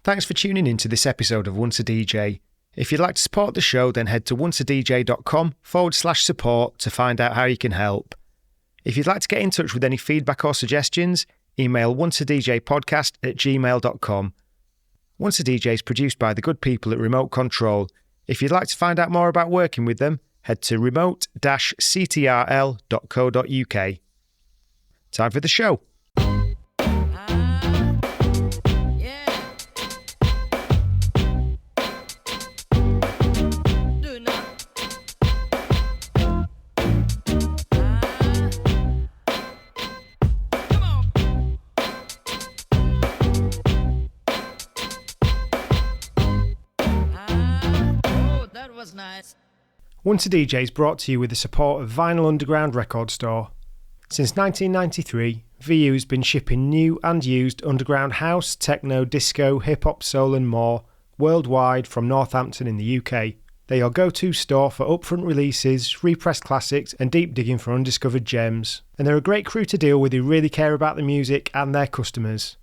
Thanks for tuning in to this episode of Once a DJ. If you'd like to support the show, then head to onceadj.com/support to find out how you can help. If you'd like to get in touch with any feedback or suggestions, email onceadjpodcast@gmail.com. Once a DJ is produced by the good people at Remote Control. If you'd like to find out more about working with them, head to remote-ctrl.co.uk. Time for the show. Once a DJ is brought to you with the support of Vinyl Underground Record Store. Since 1993, VU has been shipping new and used underground house, techno, disco, hip-hop, soul and more worldwide from Northampton in the UK. They're your go-to store for upfront releases, repressed classics and deep digging for undiscovered gems. And they're a great crew to deal with who really care about the music and their customers.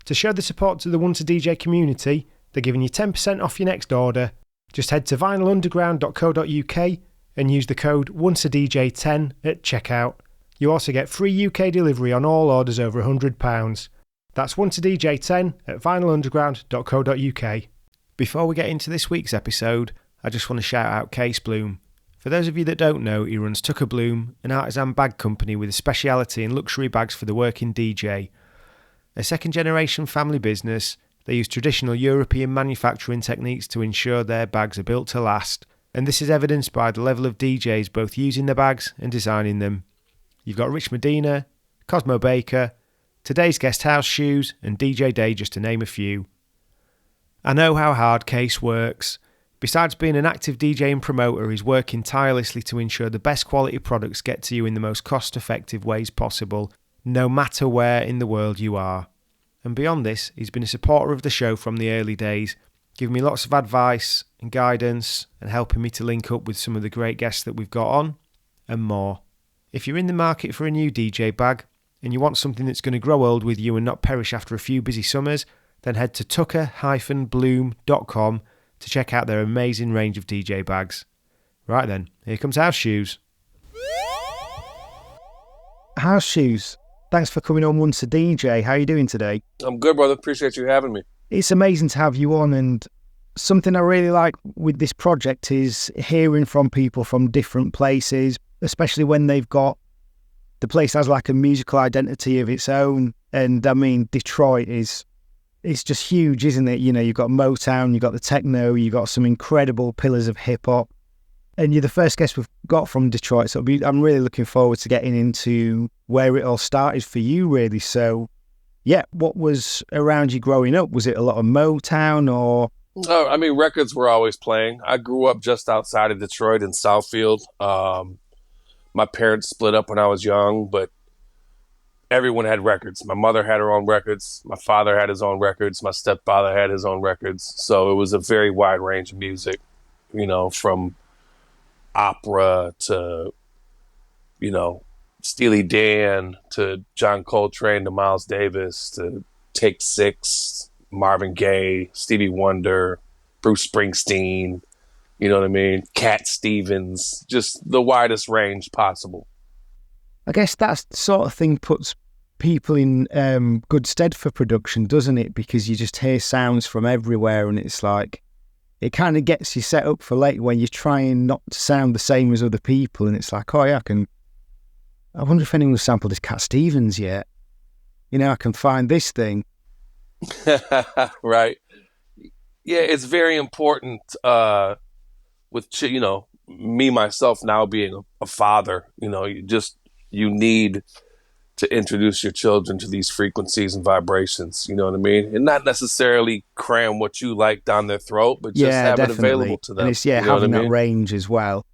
To show the support to the Once a DJ community, they're giving you 10% off your next order. Just head to vinylunderground.co.uk and use the code ONCEADJ10 at checkout. You also get free UK delivery on all orders over £100. That's ONCEADJ10 at vinylunderground.co.uk. Before we get into this week's episode, I just want to shout out Case Bloom. For those of you that don't know, he runs Tucker Bloom, an artisan bag company with a speciality in luxury bags for the working DJ. A second-generation family business, they use traditional European manufacturing techniques to ensure their bags are built to last, and this is evidenced by the level of DJs both using the bags and designing them. You've got Rich Medina, Cosmo Baker, Today's Guest House Shoes, and DJ Day, just to name a few. I know how hard Case works. Besides being an active DJ and promoter, he's working tirelessly to ensure the best quality products get to you in the most cost-effective ways possible, no matter where in the world you are. And beyond this, he's been a supporter of the show from the early days, giving me lots of advice and guidance and helping me to link up with some of the great guests that we've got on, and more. If you're in the market for a new DJ bag and you want something that's going to grow old with you and not perish after a few busy summers, then head to tucker-bloom.com to check out their amazing range of DJ bags. Right then, here comes House Shoes. House Shoes, thanks for coming on Once a DJ. How are you doing today? I'm good, brother. Appreciate you having me. It's amazing to have you on, and something I really like with this project is hearing from people from different places, especially when they've got, the place has like a musical identity of its own. And I mean, Detroit it's just huge, isn't it? You know, you've got Motown, you've got the techno, you've got some incredible pillars of hip hop. And you're the first guest we've got from Detroit, so I'm really looking forward to getting into where it all started for you, really. So, yeah, what was around you growing up? Was it a lot of Motown or? Oh, I mean, records were always playing. I grew up just outside of Detroit in Southfield. My parents split up when I was young, but everyone had records. My mother had her own records. My father had his own records. My stepfather had his own records. So it was a very wide range of music, you know, from opera to, you know, Steely Dan to John Coltrane to Miles Davis to Take Six, Marvin Gaye, Stevie Wonder, Bruce Springsteen, you know what I mean? Cat Stevens, just the widest range possible. I guess that sort of thing puts people in good stead for production, doesn't it? Because you just hear sounds from everywhere and it's like, it kind of gets you set up for later when you're trying not to sound the same as other people. And it's like, oh yeah, I wonder if anyone's sampled this Cat Stevens yet. You know, I can find this thing. Right. Yeah, it's very important with, you know, me, myself now being a father, you know, you need to introduce your children to these frequencies and vibrations, you know what I mean? And not necessarily cram what you like down their throat, but just have it available to them. And it's, having that range as well.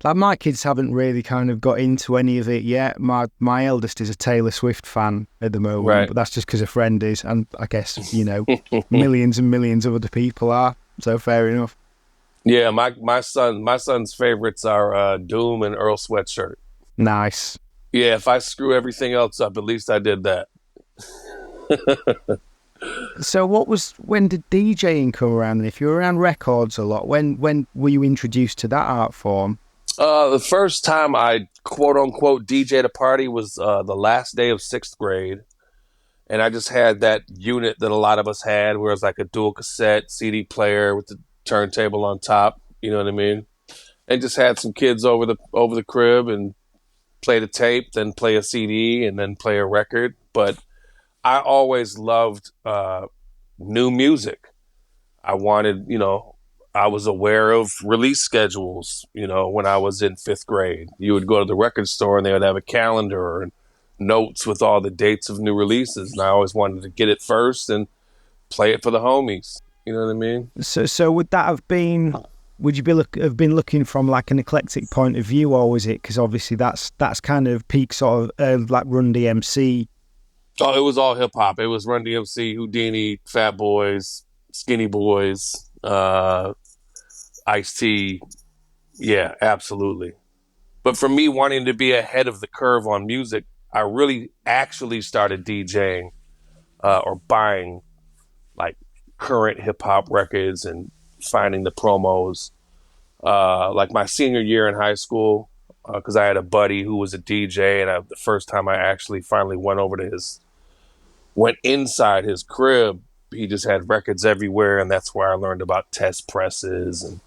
Like, my kids haven't really kind of got into any of it yet. My eldest is a Taylor Swift fan at the moment, right. But that's just because a friend is, and I guess, you know, millions and millions of other people are, so fair enough. Yeah, my son's favorites are Doom and Earl Sweatshirt. Nice. Yeah, if I screw everything else up, at least I did that. So when did DJing come around? And if you were around records a lot, when were you introduced to that art form? The first time I quote unquote DJ'd a party was the last day of sixth grade. And I just had that unit that a lot of us had, where it's like a dual cassette CD player with the turntable on top. You know what I mean? And just had some kids over the crib and play the tape, then play a CD, and then play a record. But I always loved new music. I wanted, I was aware of release schedules. When I was in fifth grade, you would go to the record store and they would have a calendar and notes with all the dates of new releases, and I always wanted to get it first and play it for the homies. You know what I mean? So would that have been? Would you have been looking from like an eclectic point of view, or was it because obviously that's kind of peak sort of like Run DMC? Oh, it was all hip hop. It was Run DMC, Houdini, Fat Boys, Skinny Boys, Ice-T. Yeah, absolutely. But for me, wanting to be ahead of the curve on music, I really actually started DJing or buying like current hip hop records and finding the promos. Like my senior year in high school, because I had a buddy who was a DJ, and the first time I actually finally went inside his crib, he just had records everywhere, and that's where I learned about test presses, and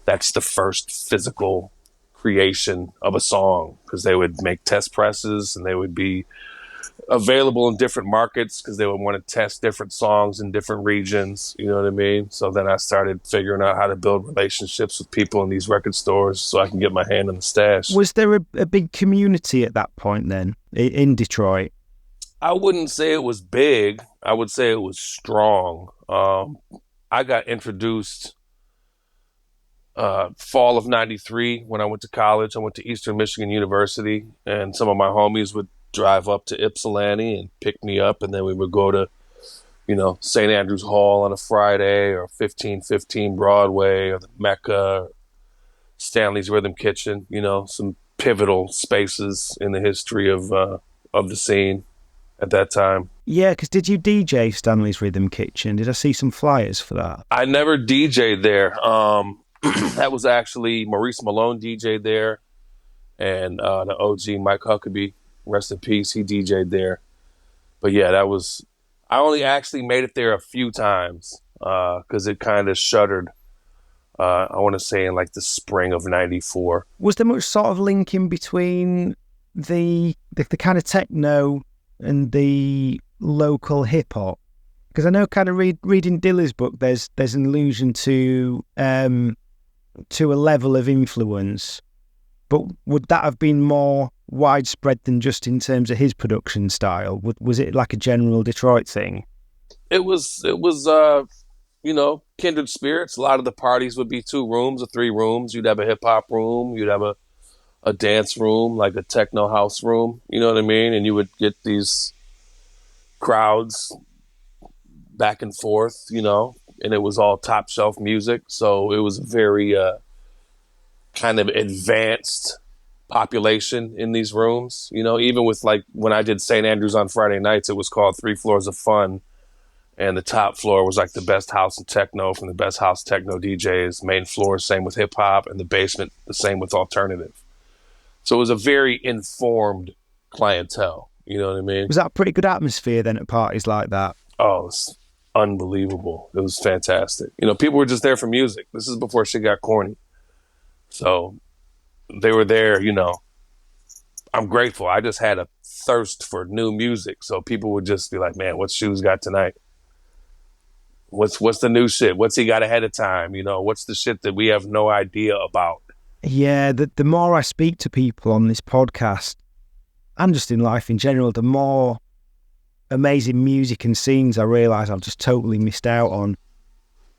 that's the first physical creation of a song, because they would make test presses and they would be available in different markets because they would want to test different songs in different regions. You know what I mean? So then I started figuring out how to build relationships with people in these record stores so I can get my hand in the stash. Was there a big community at that point then in Detroit? I wouldn't say it was big. I would say it was strong. I got introduced fall of '93 when I went to college. I went to Eastern Michigan University, and some of my homies would drive up to Ypsilanti and pick me up, and then we would go to, St. Andrews Hall on a Friday, or 1515 Broadway, or the Mecca, Stanley's Rhythm Kitchen. Some pivotal spaces in the history of the scene at that time. Yeah, because did you DJ Stanley's Rhythm Kitchen? Did I see some flyers for that? I never DJ'd there. That was actually Maurice Malone DJ'd there, and the OG Mike Huckabee, rest in peace, he DJ'd there. But yeah, I only actually made it there a few times because it kind of shuttered, I want to say in like the spring of '94. Was there much sort of link in between the kind of techno and the local hip hop? Because I know, kind of reading Dilla's book, there's an allusion to a level of influence, but would that have been more widespread than just in terms of his production style? Was it like a general Detroit thing? It was kindred spirits. A lot of the parties would be 2 rooms or 3 rooms. You'd have a hip hop room, you'd have a dance room, like a techno house room, you know what I mean? And you would get these crowds back and forth, and it was all top shelf music. So it was a very kind of advanced population in these rooms, even with like when I did St. Andrews on Friday nights, it was called 3 Floors of Fun. And the top floor was like the best house and techno from the best house techno DJs. Main floor, same with hip hop, and the basement, the same with alternative. So it was a very informed clientele. You know what I mean? Was that a pretty good atmosphere then at parties like that? Oh, it's unbelievable. It was fantastic. People were just there for music. This is before shit got corny. So they were there, I'm grateful. I just had a thirst for new music. So people would just be like, man, what's Shoes got tonight? What's the new shit? What's he got ahead of time? What's the shit that we have no idea about? Yeah, the more I speak to people on this podcast, and just in life in general, the more amazing music and scenes I realise I've just totally missed out on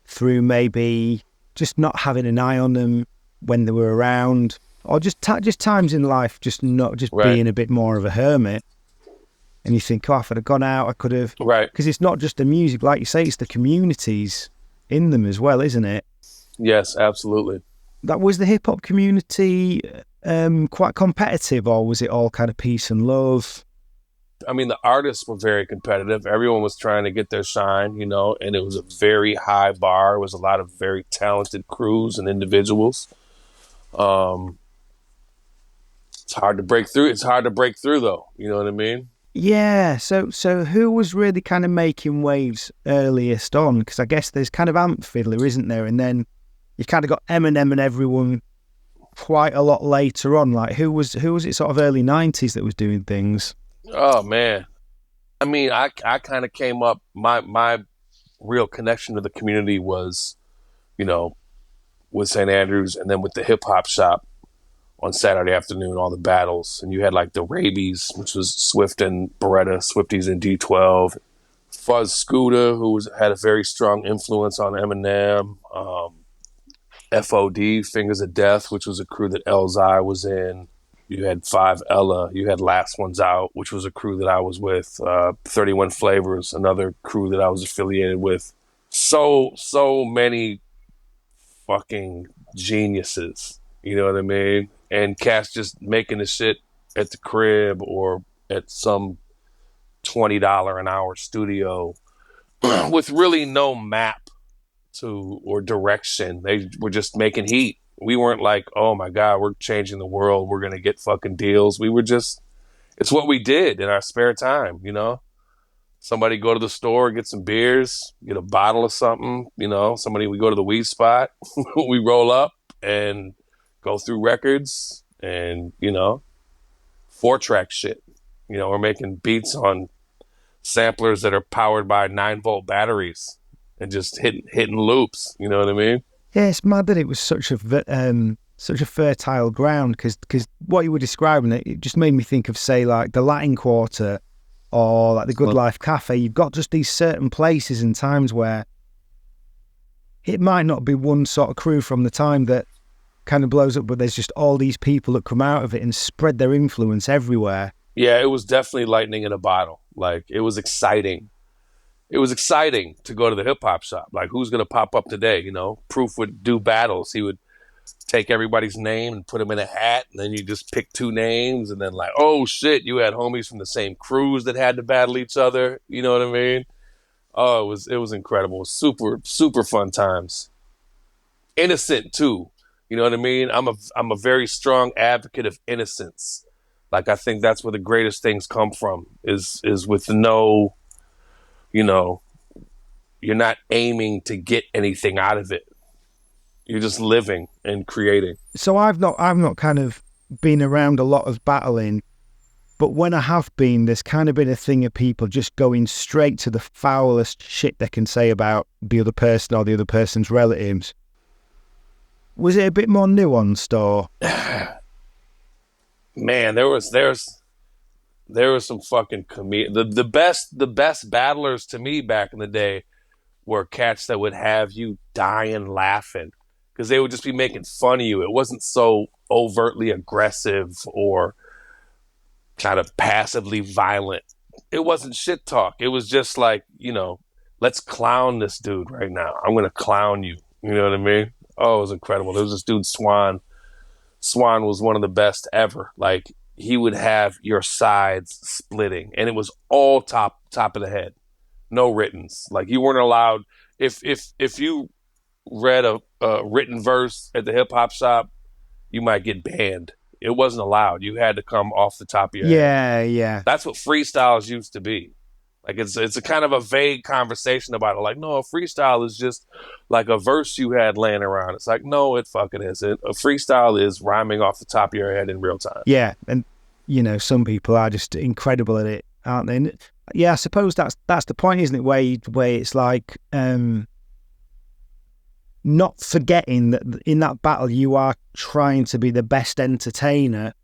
through maybe just not having an eye on them when they were around, or just times in life just not just right. being a bit more of a hermit. And you think, if I'd have gone out, I could have... Right. Because it's not just the music, like you say, it's the communities in them as well, isn't it? Yes, absolutely. That was the hip-hop community quite competitive, or was it all kind of peace and love? I mean, the artists were very competitive. Everyone was trying to get their shine, you know, and it was a very high bar. It was a lot of very talented crews and individuals. Um, it's hard to break through. It's hard to break through, though. You know what I mean? Yeah. So who was really kind of making waves earliest on? Because I guess there's kind of Amp Fiddler, isn't there? And then you kind of got Eminem and everyone quite a lot later on. Like who was it sort of early 90s that was doing things? Oh man. I mean, I kind of came up. My real connection to the community was, you know, with St. Andrews, and then with the hip hop shop on Saturday afternoon, all the battles, and you had like the Rabies, which was Swift and Beretta, Swifties and D12, Fuzz Scooter, who had a very strong influence on Eminem, FOD, Fingers of Death, which was a crew that Elzai was in. You had Five Ella. You had Last Ones Out, which was a crew that I was with. 31 Flavors, another crew that I was affiliated with. So many fucking geniuses. You know what I mean? And cats just making the shit at the crib or at some $20 an hour studio with really no map to or direction. They were just making heat. We weren't like, oh my God, we're changing the world. We're going to get fucking deals. We were just, it's what we did in our spare time, you know? Somebody go to the store, get some beers, get a bottle of something, you know? We go to the weed spot, we roll up and go through records and, you know, 4-track shit. You know, we're making beats on samplers that are powered by 9-volt batteries and just hitting loops. You know what I mean? Yeah, it's mad that it was such a fertile ground because what you were describing, it just made me think of, say, like the Latin Quarter or like the Good Life Cafe. You've got just these certain places and times where it might not be one sort of crew from the time that kind of blows up, but there's just all these people that come out of it and spread their influence everywhere. Yeah, it was definitely lightning in a bottle. Like, it was exciting. It was exciting to go to the hip hop shop. Like, who's going to pop up today? You know, Proof would do battles. He would take everybody's name and put them in a hat. And then you just pick 2 names. And then like, oh shit, you had homies from the same crews that had to battle each other. You know what I mean? Oh, it was incredible. Super, super fun times. Innocent too. You know what I mean? I'm a very strong advocate of innocence. Like, I think that's where the greatest things come from is with no, you know, you're not aiming to get anything out of it. You're just living and creating. So I've not kind of been around a lot of battling, but when I have been, there's kind of been a thing of people just going straight to the foulest shit they can say about the other person or the other person's relatives. Was it a bit more nuanced, or? Man, there was some fucking the best battlers to me back in the day were cats that would have you dying laughing because they would just be making fun of you. It wasn't so overtly aggressive or kind of passively violent. It wasn't shit talk. It was just like, you know, let's clown this dude right now. I'm going to clown you. You know what I mean? Oh, it was incredible. There was this dude, Swan. Swan was one of the best ever. Like, he would have your sides splitting, and it was all top of the head. No writtens. Like, you weren't allowed. If you read a written verse at the hip hop shop, you might get banned. It wasn't allowed. You had to come off the top of your head. Yeah. That's what freestyles used to be. Like, it's a kind of a vague conversation about it. Like, no, a freestyle is just like a verse you had laying around. It's like, no, it fucking isn't. A freestyle is rhyming off the top of your head in real time. Yeah, and you know, some people are just incredible at it, aren't they? And yeah, I suppose that's the point, isn't it? Where it's like not forgetting that in that battle you are trying to be the best entertainer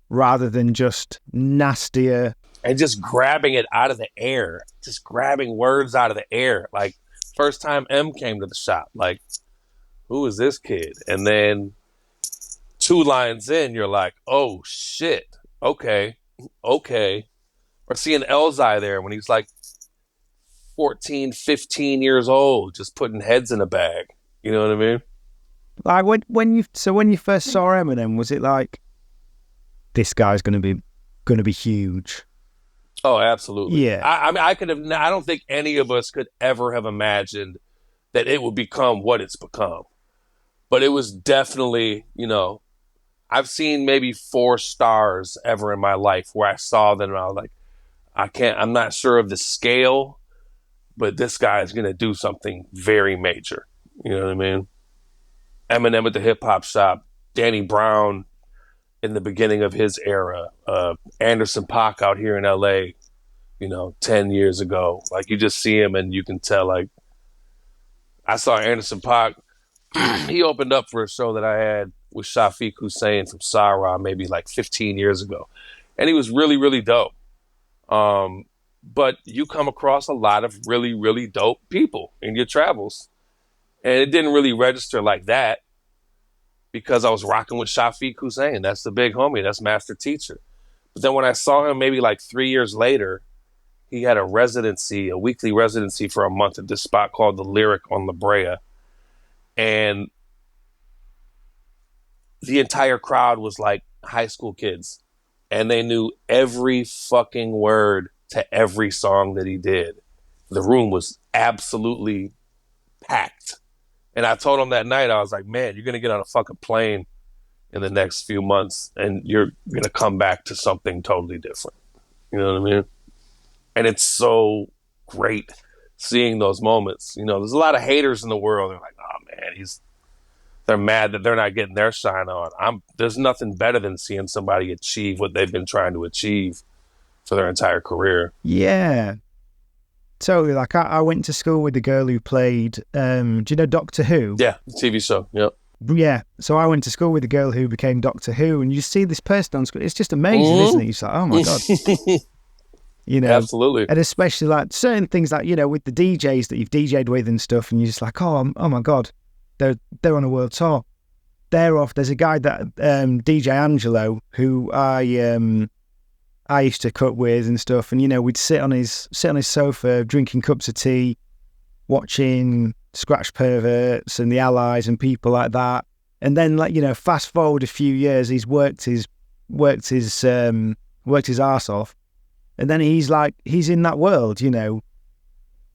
rather than just nastier. And just grabbing it out of the air. Just grabbing words out of the air. Like, first time M came to the shop, like, who is this kid? And then 2 lines in, you're like, oh, shit. Okay. Or seeing Elzai there when he's like 14, 15 years old, just putting heads in a bag. You know what I mean? Like, when you first saw Eminem, was it like, this guy's going to be huge? Oh, absolutely. Yeah. I mean, I don't think any of us could ever have imagined that it would become what it's become. But it was definitely, I've seen maybe 4 stars ever in my life where I saw them and I was like, I'm not sure of the scale, but this guy is going to do something very major. You know what I mean? Eminem at the Hip Hop Shop, Danny Brown in the beginning of his era, Anderson .Paak out here in LA, 10 years ago. Like, you just see him and you can tell, like, I saw Anderson .Paak. He opened up for a show that I had with Shafiq Hussein from Sarah maybe like 15 years ago. And he was really, really dope. But you come across a lot of really, really dope people in your travels. And it didn't really register like that because I was rocking with Shafiq Hussein. That's the big homie. That's Master Teacher. But then when I saw him maybe like 3 years later, he had a weekly residency for a month at this spot called The Lyric on La Brea. And the entire crowd was like high school kids. And they knew every fucking word to every song that he did. The room was absolutely packed. And I told him that night, I was like, man, you're going to get on a fucking plane in the next few months and you're going to come back to something totally different. You know what I mean? And it's so great seeing those moments. There's a lot of haters in the world. They're like, oh man, they're mad that they're not getting their shine on. There's nothing better than seeing somebody achieve what they've been trying to achieve for their entire career. Yeah. Totally. Like I went to school with the girl who played, do you know Doctor Who? Yeah, the TV show. Yep. Yeah. So I went to school with the girl who became Doctor Who, and you see this person on screen. It's just amazing, isn't it? You're like, oh my God. Absolutely. And especially like certain things like, with the DJs that you've DJ'd with and stuff, and you're just like, oh my God, they're on a world tour. They're off. There's a guy that DJ Angelo who I used to cut with and stuff, and we'd sit on his sofa drinking cups of tea, watching Scratch Perverts and the Allies and people like that. And then fast forward a few years, he's worked his arse off. And then he's in that world,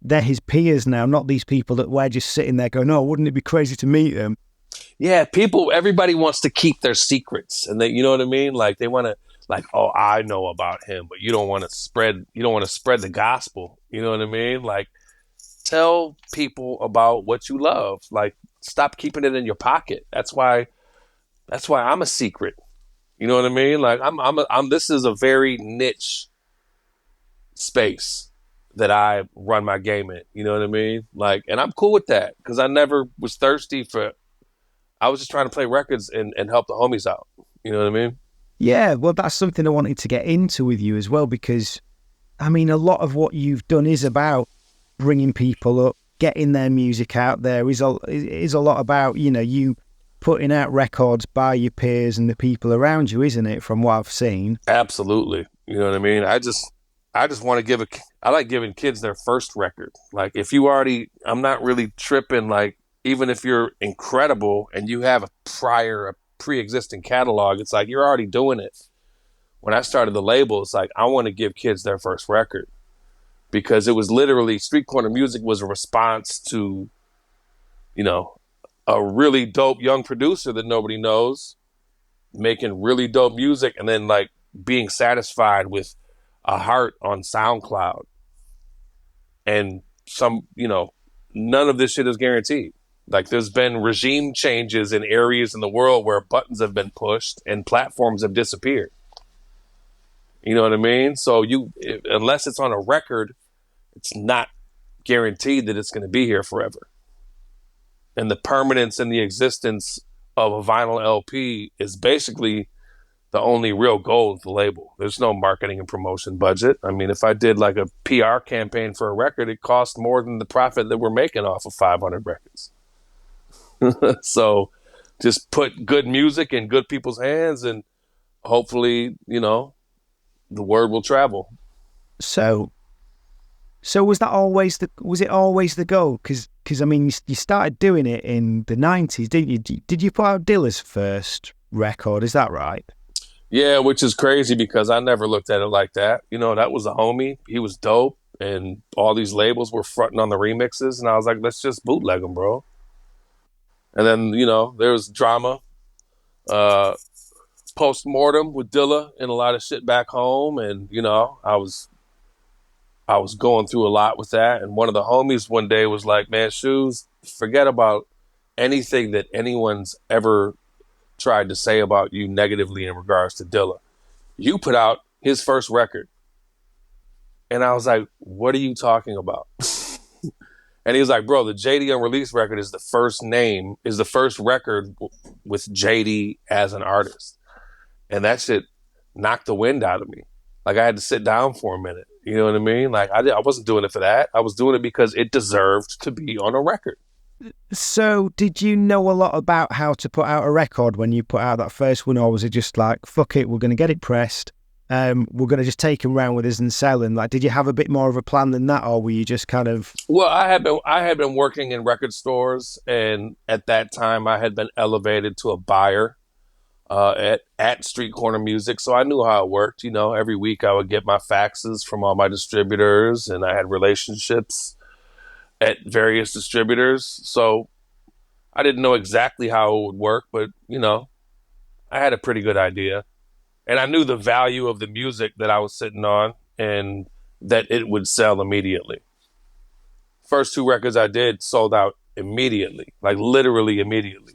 they're his peers now, not these people that we're just sitting there going, oh, wouldn't it be crazy to meet them? Yeah, everybody wants to keep their secrets. And you know what I mean? Like they want to, like, oh, I know about him, but you don't want to spread the gospel. You know what I mean? Like, tell people about what you love. Like, stop keeping it in your pocket. That's why I'm a secret. You know what I mean? Like this is a very niche space that I run my game in. You know what I mean? Like, and I'm cool with that because I never was thirsty I was just trying to play records and help the homies out. You know what I mean? Yeah, well, that's something I wanted to get into with you as well, because, I mean, a lot of what you've done is about bringing people up, getting their music out there. Is a lot about, you putting out records by your peers and the people around you, isn't it, from what I've seen? Absolutely. You know what I mean? I just want to I like giving kids their first record. Like, if I'm not really tripping, like, even if you're incredible and you have a pre-existing catalog, it's like you're already doing it. When I started the label, it's like I want to give kids their first record because it was literally Street Corner Music was a response to, a really dope young producer that nobody knows making really dope music and then like being satisfied with a heart on SoundCloud. And none of this shit is guaranteed. Like, there's been regime changes in areas in the world where buttons have been pushed and platforms have disappeared. You know what I mean? So unless it's on a record, it's not guaranteed that it's going to be here forever. And the permanence and the existence of a vinyl LP is basically the only real goal of the label. There's no marketing and promotion budget. I mean, if I did like a PR campaign for a record, it costs more than the profit that we're making off of 500 records. So just put good music in good people's hands and hopefully, the word will travel. So was it always the goal? Because I mean, you started doing it in the 90s, didn't you? Did you put out Dilla's first record? Is that right? Yeah, which is crazy because I never looked at it like that. You know, that was a homie. He was dope, and all these labels were fronting on the remixes, and I was like, let's just bootleg them, bro. And then there was drama, uh, post mortem with Dilla and a lot of shit back home, and I was going through a lot with that. And one of the homies one day was like, "Man, Shoes, forget about anything that anyone's ever tried to say about you negatively in regards to Dilla. You put out his first record." And I was like, "What are you talking about?" And he was like, "Bro, the JD Unreleased record is the first record with JD as an artist." And that shit knocked the wind out of me. Like, I had to sit down for a minute. You know what I mean? Like, I wasn't doing it for that. I was doing it because it deserved to be on a record. So, did you know a lot about how to put out a record when you put out that first one, or was it just like, fuck it, we're going to get it pressed, we're going to just take them around with us and sell them? Like, did you have a bit more of a plan than that, or were you just kind of... Well, I had been working in record stores, and at that time I had been elevated to a buyer at Street Corner Music, so I knew how it worked. Every week I would get my faxes from all my distributors, and I had relationships at various distributors. So I didn't know exactly how it would work, but I had a pretty good idea, and I knew the value of the music that I was sitting on, and that it would sell immediately. First two records I did sold out immediately, like literally immediately.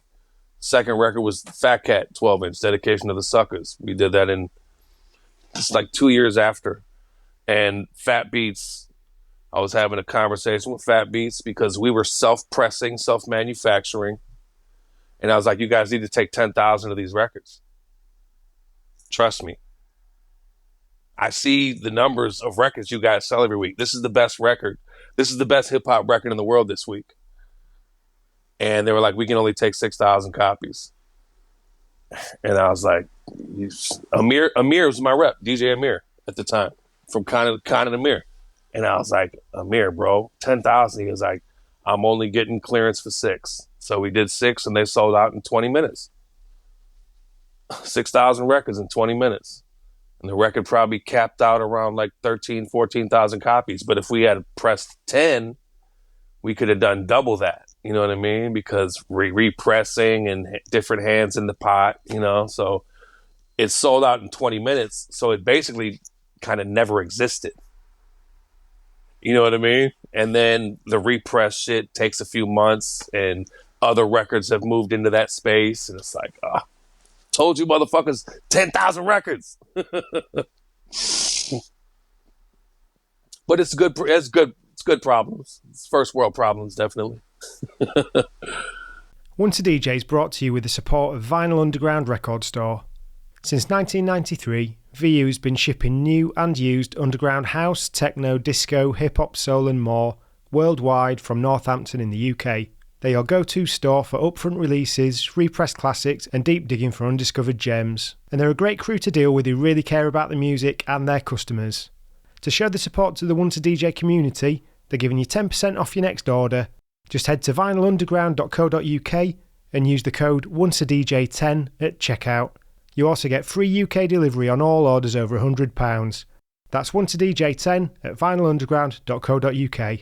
Second record was Fat Cat 12-inch, Dedication to the Suckers. We did that in just like 2 years after. And Fat Beats, I was having a conversation with Fat Beats because we were self-pressing, self-manufacturing. And I was like, you guys need to take 10,000 of these records. Trust me. I see the numbers of records you guys sell every week. This is the best record. This is the best hip-hop record in the world this week. And they were like, we can only take 6,000 copies. And I was like, Amir was my rep, DJ Amir at the time, from Khan and Amir. And I was like, Amir, bro, 10,000. He was like, I'm only getting clearance for 6. So we did 6, and they sold out in 20 minutes. 6,000 records in 20 minutes. And the record probably capped out around like 13, 14,000 copies. But if we had pressed 10, we could have done double that. You know what I mean? Because repressing and different hands in the pot, so it sold out in 20 minutes. So it basically kind of never existed. You know what I mean? And then the repress shit takes a few months, and other records have moved into that space. And it's like, told you motherfuckers, 10,000 records. But it's good. It's good. It's good problems. It's first world problems, definitely. Once a DJ is brought to you with the support of Vinyl Underground Record Store. Since 1993, VU has been shipping new and used underground house, techno, disco, hip-hop, soul and more worldwide from Northampton in the UK. They're your go-to store for upfront releases, repressed classics and deep digging for undiscovered gems. And they're a great crew to deal with who really care about the music and their customers. To show the support to the Once a DJ community, they're giving you 10% off your next order. Just head to vinylunderground.co.uk and use the code ONCEADJ10 at checkout. You also get free UK delivery on all orders over £100. That's ONCEADJ10 at vinylunderground.co.uk.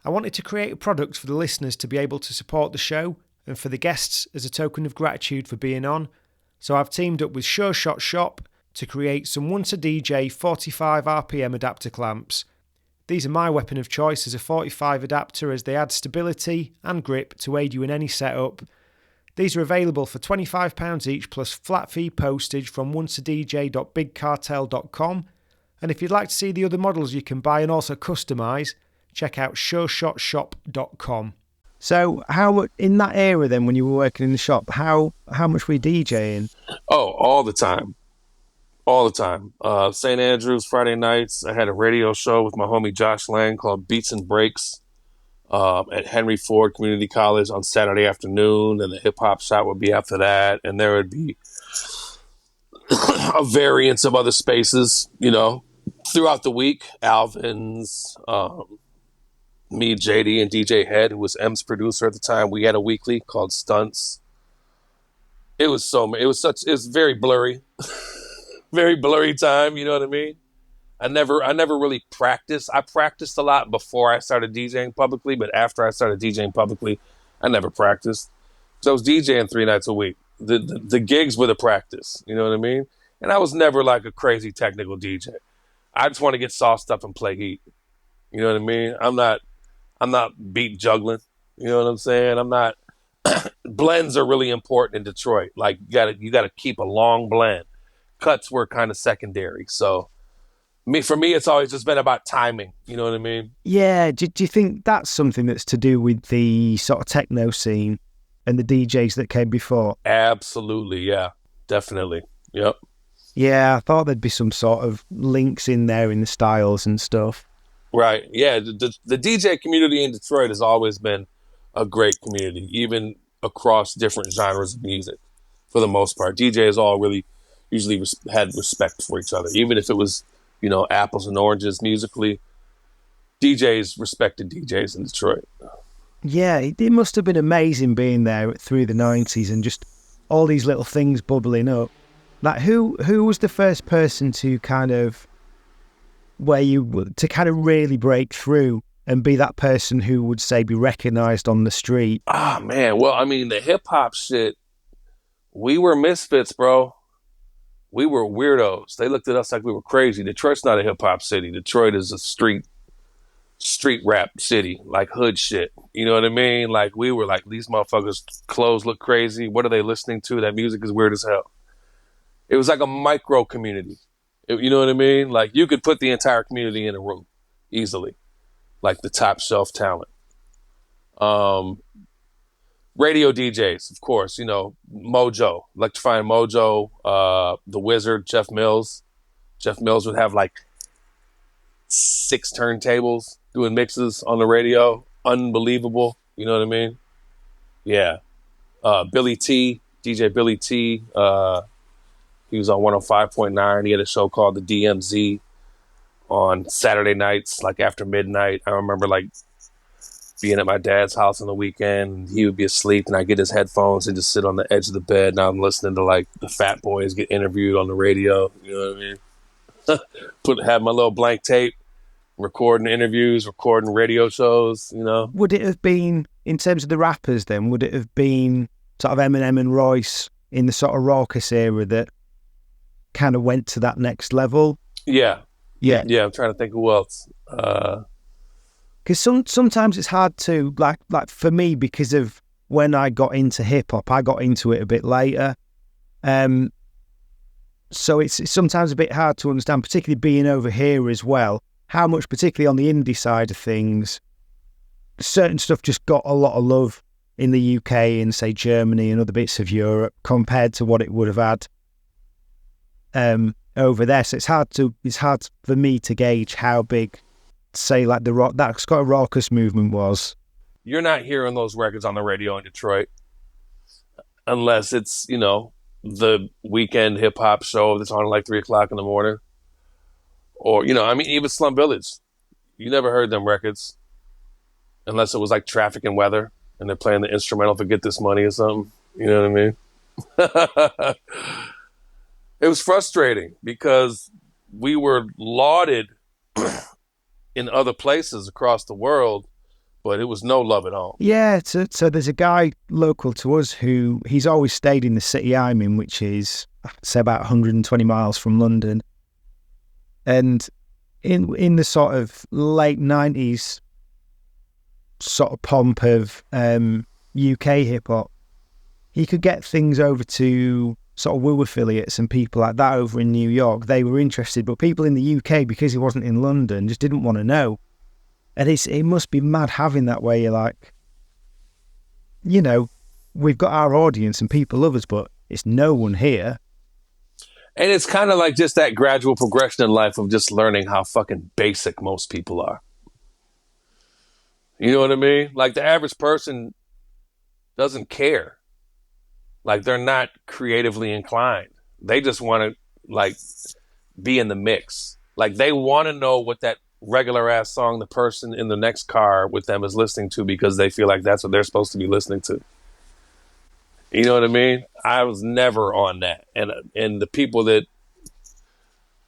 I wanted to create a product for the listeners to be able to support the show and for the guests as a token of gratitude for being on, so I've teamed up with Sure Shot Shop to create some Once a DJ 45 RPM adapter clamps. These are my weapon of choice as a 45 adapter, as they add stability and grip to aid you in any setup. These are available for £25 each plus flat fee postage from onceadj.bigcartel.com. And if you'd like to see the other models you can buy and also customise, check out sureshotshop.com. So, how in that era then, when you were working in the shop, how much were you DJing? Oh, all the time. All the time. St. Andrews, Friday nights. I had a radio show with my homie Josh Lang called Beats and Breaks at Henry Ford Community College on Saturday afternoon, and the hip-hop shot would be after that, and there would be a variance of other spaces, throughout the week. Alvin's, me, JD, and DJ Head, who was M's producer at the time. We had a weekly called Stunts. It was it was very blurry, very blurry time. You know what I mean? I never really practiced. I practiced a lot before I started DJing publicly, but after I started DJing publicly, I never practiced. So I was DJing 3 nights a week. The gigs were the practice. You know what I mean? And I was never like a crazy technical DJ. I just want to get sauced up and play heat. You know what I mean? I'm not beat juggling. You know what I'm saying? I'm not. Blends are really important in Detroit. Like you gotta keep a long blend. Cuts were kind of secondary. So for me, it's always just been about timing. You know what I mean? Yeah. Do you think that's something that's to do with the sort of techno scene and the DJs that came before? Absolutely. Yeah, definitely. Yep. Yeah, I thought there'd be some sort of links in there in the styles and stuff. Right. Yeah. The DJ community in Detroit has always been a great community, even across different genres of music. For the most part, DJs all really usually had respect for each other, even if it was, apples and oranges musically. DJs respected DJs in Detroit. Yeah, it must have been amazing being there through the 90s and just all these little things bubbling up. Like, who was the first person to kind of really break through and be that person who would, say, be recognized on the street? Ah, man. Well, I mean, the hip hop shit, we were misfits, bro. We were weirdos. They looked at us like we were crazy. Detroit's not a hip hop city. Detroit is a street rap city, like hood shit. You know what I mean? Like, we were like, these motherfuckers' clothes look crazy. What are they listening to? That music is weird as hell. It was like a micro community. You know what I mean? Like, you could put the entire community in a room easily. Like the top shelf talent. Radio DJs, of course, Mojo, Electrifying Mojo, The Wizard, Jeff Mills. Jeff Mills would have like 6 turntables doing mixes on the radio. Unbelievable. You know what I mean? Yeah. Billy T, DJ Billy T, he was on 105.9. He had a show called the DMZ on Saturday nights, like after midnight. I remember like being at my dad's house on the weekend. He would be asleep and I get his headphones and just sit on the edge of the bed and I'm listening to like the Fat Boys get interviewed on the radio. You know what I mean? Have my little blank tape, recording interviews, recording radio shows, Would it have been, in terms of the rappers then, would it have been sort of Eminem and Royce in the sort of raucous era that kind of went to that next level? Yeah. I'm trying to think who else. Because sometimes it's hard to, like for me, because of when I got into hip hop, I got into it a bit later. So it's sometimes a bit hard to understand, particularly being over here as well, how much, particularly on the indie side of things, certain stuff just got a lot of love in the UK and, say, Germany and other bits of Europe compared to what it would have had over there. So it's hard for me to gauge how big, say, like that Scott Raucous movement was. You're not hearing those records on the radio in Detroit unless it's, the weekend hip hop show that's on at like 3 o'clock in the morning. Or, even Slum Village. You never heard them records unless it was like Traffic and Weather and they're playing the instrumental for Get This Money or something. You know what I mean? It was frustrating because we were lauded in other places across the world, but it was no love at all. Yeah, so there's a guy local to us who he's always stayed in the city I'm in, which is, say, about 120 miles from London. And in the sort of late 90s sort of pomp of UK hip-hop, he could get things over to sort of Woo affiliates and people like that over in New York. They were interested, but people in the UK, because he wasn't in London, just didn't want to know. And it must be mad having that where you're like, we've got our audience and people love us, but it's no one here. And it's kind of like just that gradual progression in life of just learning how fucking basic most people are. You know what I mean? Like, the average person doesn't care. Like, they're not creatively inclined. They just want to, like, be in the mix. Like, they want to know what that regular ass song the person in the next car with them is listening to because they feel like that's what they're supposed to be listening to. You know what I mean? I was never on that, and the people that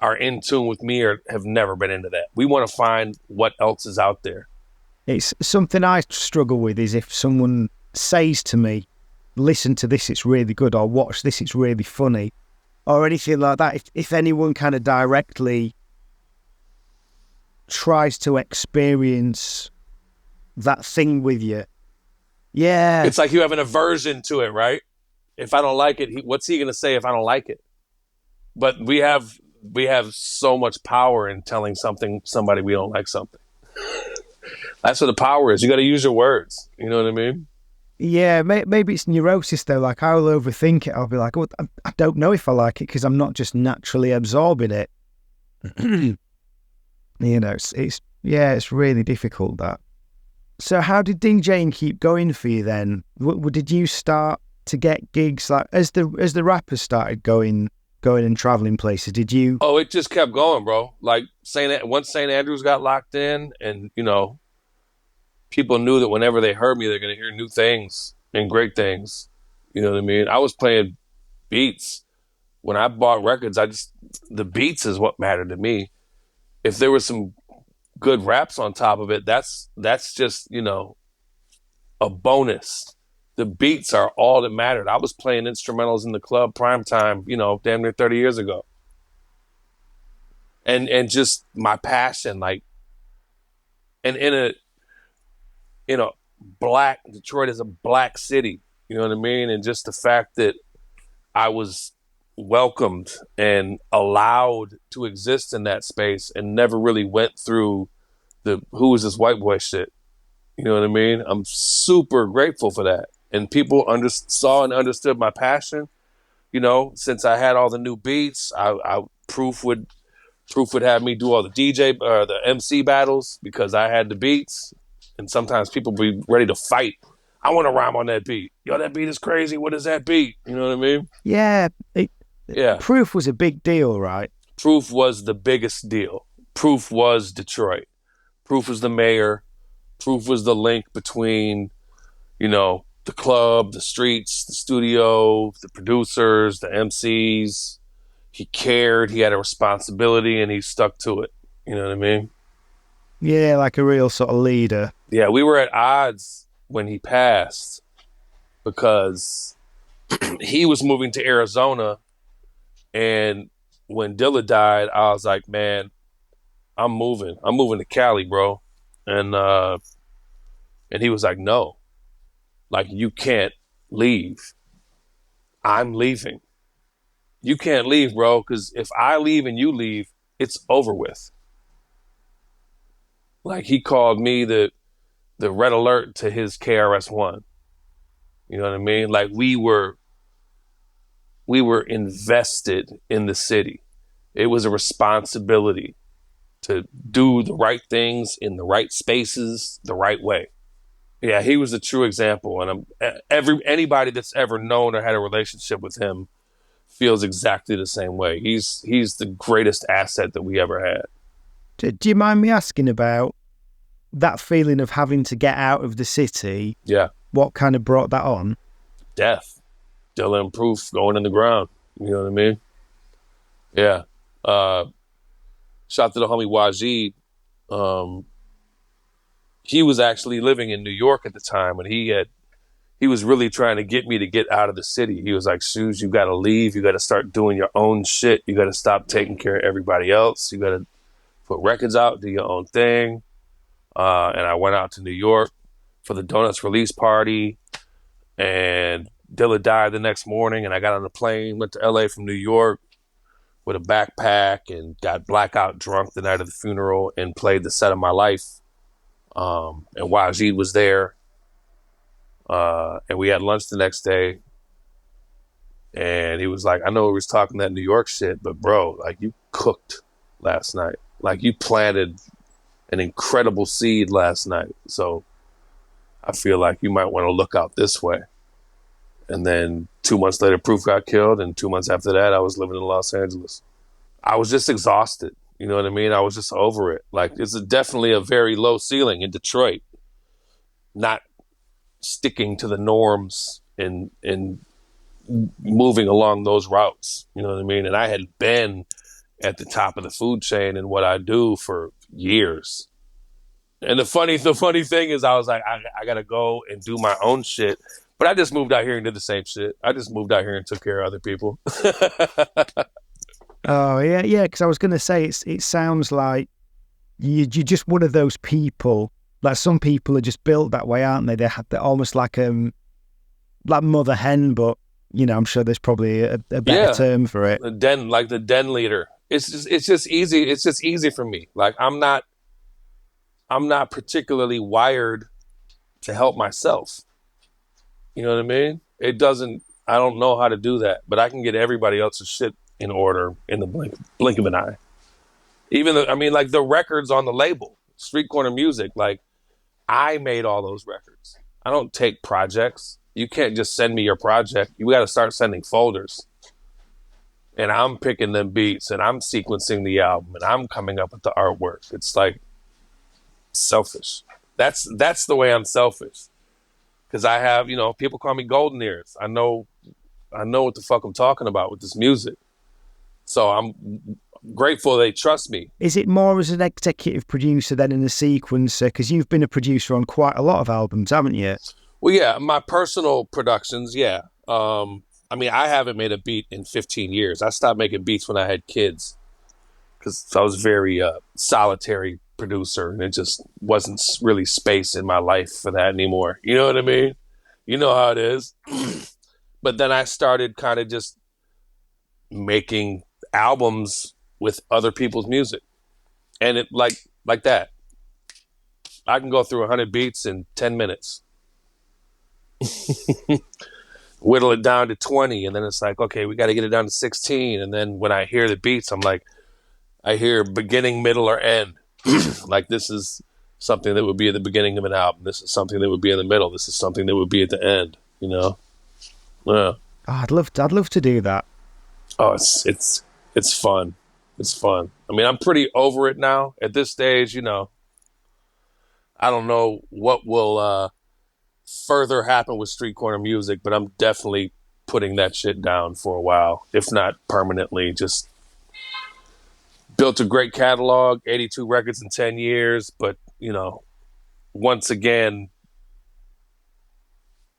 are in tune with me have never been into that. We want to find what else is out there. It's something I struggle with is if someone says to me, listen to this, it's really good, or watch this, it's really funny, or anything like that. If anyone kind of directly tries to experience that thing with you, yeah. It's like you have an aversion to it, right? If I don't like it, what's he going to say if I don't like it? But we have so much power in telling somebody we don't like something. That's what the power is. You got to use your words. You know what I mean? Yeah, maybe it's neurosis though. Like I'll overthink it. I'll be like, oh, I don't know if I like it because I'm not just naturally absorbing it. You know, it's really difficult that. So how did DJing keep going for you then? Did you start to get gigs like as the rappers started going and traveling places? Did you? Oh, it just kept going, bro. Like once St. Andrews got locked in, and people knew that whenever they heard me, they're going to hear new things and great things. You know what I mean? I was playing beats. When I bought records, the beats is what mattered to me. If there was some good raps on top of it, that's just, a bonus. The beats are all that mattered. I was playing instrumentals in the club prime time, damn near 30 years ago. And just my passion, like, and Detroit is a black city, you know what I mean? And just the fact that I was welcomed and allowed to exist in that space and never really went through the who is this white boy shit. You know what I mean? I'm super grateful for that. And people saw and understood my passion. Since I had all the new beats, Proof would have me do all the the MC battles because I had the beats. And sometimes people be ready to fight. I want to rhyme on that beat. Yo, that beat is crazy. What is that beat? You know what I mean? Yeah. Yeah. Proof was a big deal, right? Proof was the biggest deal. Proof was Detroit. Proof was the mayor. Proof was the link between, the club, the streets, the studio, the producers, the MCs. He cared. He had a responsibility, and he stuck to it. You know what I mean? Yeah, like a real sort of leader. Yeah, we were at odds when he passed because he was moving to Arizona, and when Dilla died, I was like, man, I'm moving to Cali, bro. And he was like, no, like, you can't leave. I'm leaving. You can't leave, bro, because if I leave and you leave, it's over with. Like, he called me the red alert to his KRS-One. You know what I mean? Like, we were invested in the city. It was a responsibility to do the right things in the right spaces, the right way. Yeah, he was a true example, and anybody that's ever known or had a relationship with him feels exactly the same way. He's the greatest asset that we ever had. Do you mind me asking about that feeling of having to get out of the city? Yeah. What kind of brought that on? Death. Dilla and Proof going in the ground. You know what I mean? Yeah. Shout out to the homie Wajid. He was actually living in New York at the time, and he was really trying to get me to get out of the city. He was like, Shoes, you got to leave. You got to start doing your own shit. You got to stop taking care of everybody else. You got to put records out, do your own thing. And I went out to New York for the Donuts release party, and Dilla died the next morning, and I got on a plane, went to LA from New York with a backpack and got blackout drunk the night of the funeral and played the set of my life. And Wajid was there. And we had lunch the next day. And he was like, I know we was talking that New York shit, but bro, like, you cooked last night. Like, you planted an incredible seed last night. So I feel like you might want to look out this way. And then 2 months later, Proof got killed. And 2 months after that, I was living in Los Angeles. I was just exhausted. You know what I mean? I was just over it. Like, it's definitely a very low ceiling in Detroit. Not sticking to the norms and moving along those routes. You know what I mean? And I had been at the top of the food chain in what I do for years. And the funny thing is, I was like, I gotta go and do my own shit. But I just moved out here and did the same shit. I just moved out here and took care of other people. Oh yeah, yeah. Because I was going to say, it sounds like you're just one of those people. Like some people are just built that way, aren't they? They're almost like mother hen, but you know, I'm sure there's probably a better term for it. The den leader. It's just easy. It's just easy for me. Like I'm not particularly wired to help myself. You know what I mean? I don't know how to do that, but I can get everybody else's shit in order in the blink of an eye. Even like the records on the label, Street Corner Music, like I made all those records. I don't take projects. You can't just send me your project. You got to start sending folders. And I'm picking them beats and I'm sequencing the album and I'm coming up with the artwork. It's like selfish. That's the way I'm selfish. Because I have, people call me golden ears. I know what the fuck I'm talking about with this music. So I'm grateful they trust me. Is it more as an executive producer than in a sequencer? Because you've been a producer on quite a lot of albums, haven't you? Well, yeah, my personal productions, yeah. I haven't made a beat in 15 years. I stopped making beats when I had kids because I was very solitary producer, and it just wasn't really space in my life for that anymore. You know what I mean? You know how it is. But then I started kind of just making albums with other people's music, and it like that. I can go through 100 beats in 10 minutes. Whittle it down to 20, and then it's like, okay, we got to get it down to 16. And then when I hear the beats, I'm like, I hear beginning, middle, or end. Like this is something that would be at the beginning of an album. This is something that would be in the middle. This is something that would be at the end. Yeah. Oh, I'd love to do that. Oh, it's fun. It's fun. I'm pretty over it now at this stage. I don't know what will further happen with Street Corner Music, but I'm definitely putting that shit down for a while, if not permanently. Just built a great catalog, 82 records in 10 years, but once again,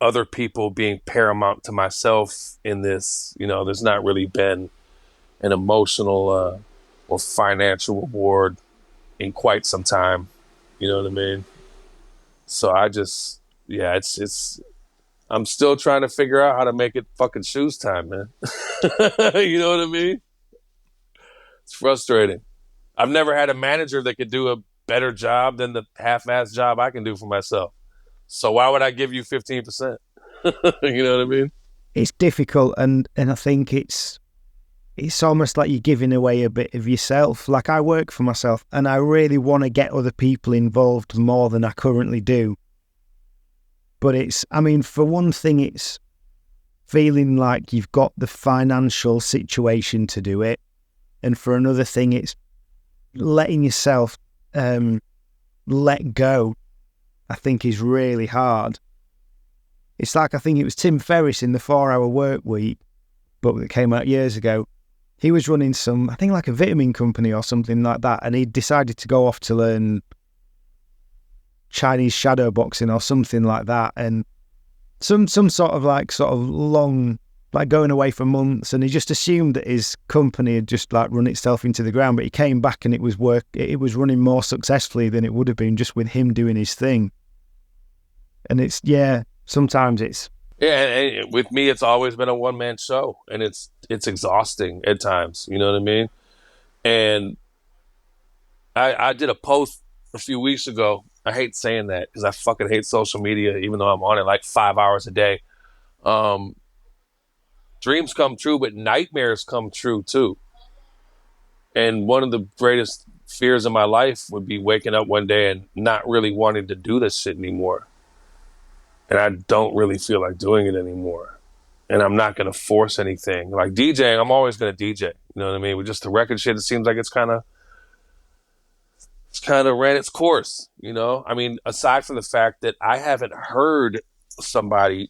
other people being paramount to myself in this, there's not really been an emotional or financial reward in quite some time. You know what I mean? So I just, I'm still trying to figure out how to make it fucking shoes time, man. You know what I mean? It's frustrating. I've never had a manager that could do a better job than the half-assed job I can do for myself. So why would I give you 15%? You know what I mean? It's difficult, and I think it's almost like you're giving away a bit of yourself. Like I work for myself, and I really want to get other people involved more than I currently do. But for one thing, it's feeling like you've got the financial situation to do it. And for another thing, it's letting yourself let go, I think, is really hard. It's like, I think it was Tim Ferriss in the 4-Hour Work Week book that came out years ago. He was running some, I think like a vitamin company or something like that, and he decided to go off to learn Chinese shadow boxing or something like that, and some sort of long, like going away for months, and he just assumed that his company had just like run itself into the ground, but he came back and it was running more successfully than it would have been just with him doing his thing. And sometimes it's... Yeah, and with me, it's always been a one-man show, and it's exhausting at times, you know what I mean? And I did a post a few weeks ago. I hate saying that because I fucking hate social media, even though I'm on it like 5 hours a day. Dreams come true, but nightmares come true too. And one of the greatest fears of my life would be waking up one day and not really wanting to do this shit anymore. And I don't really feel like doing it anymore. And I'm not going to force anything. Like DJing, I'm always going to DJ. You know what I mean? With just the record shit, it seems like it's kind of ran its course, aside from the fact that I haven't heard somebody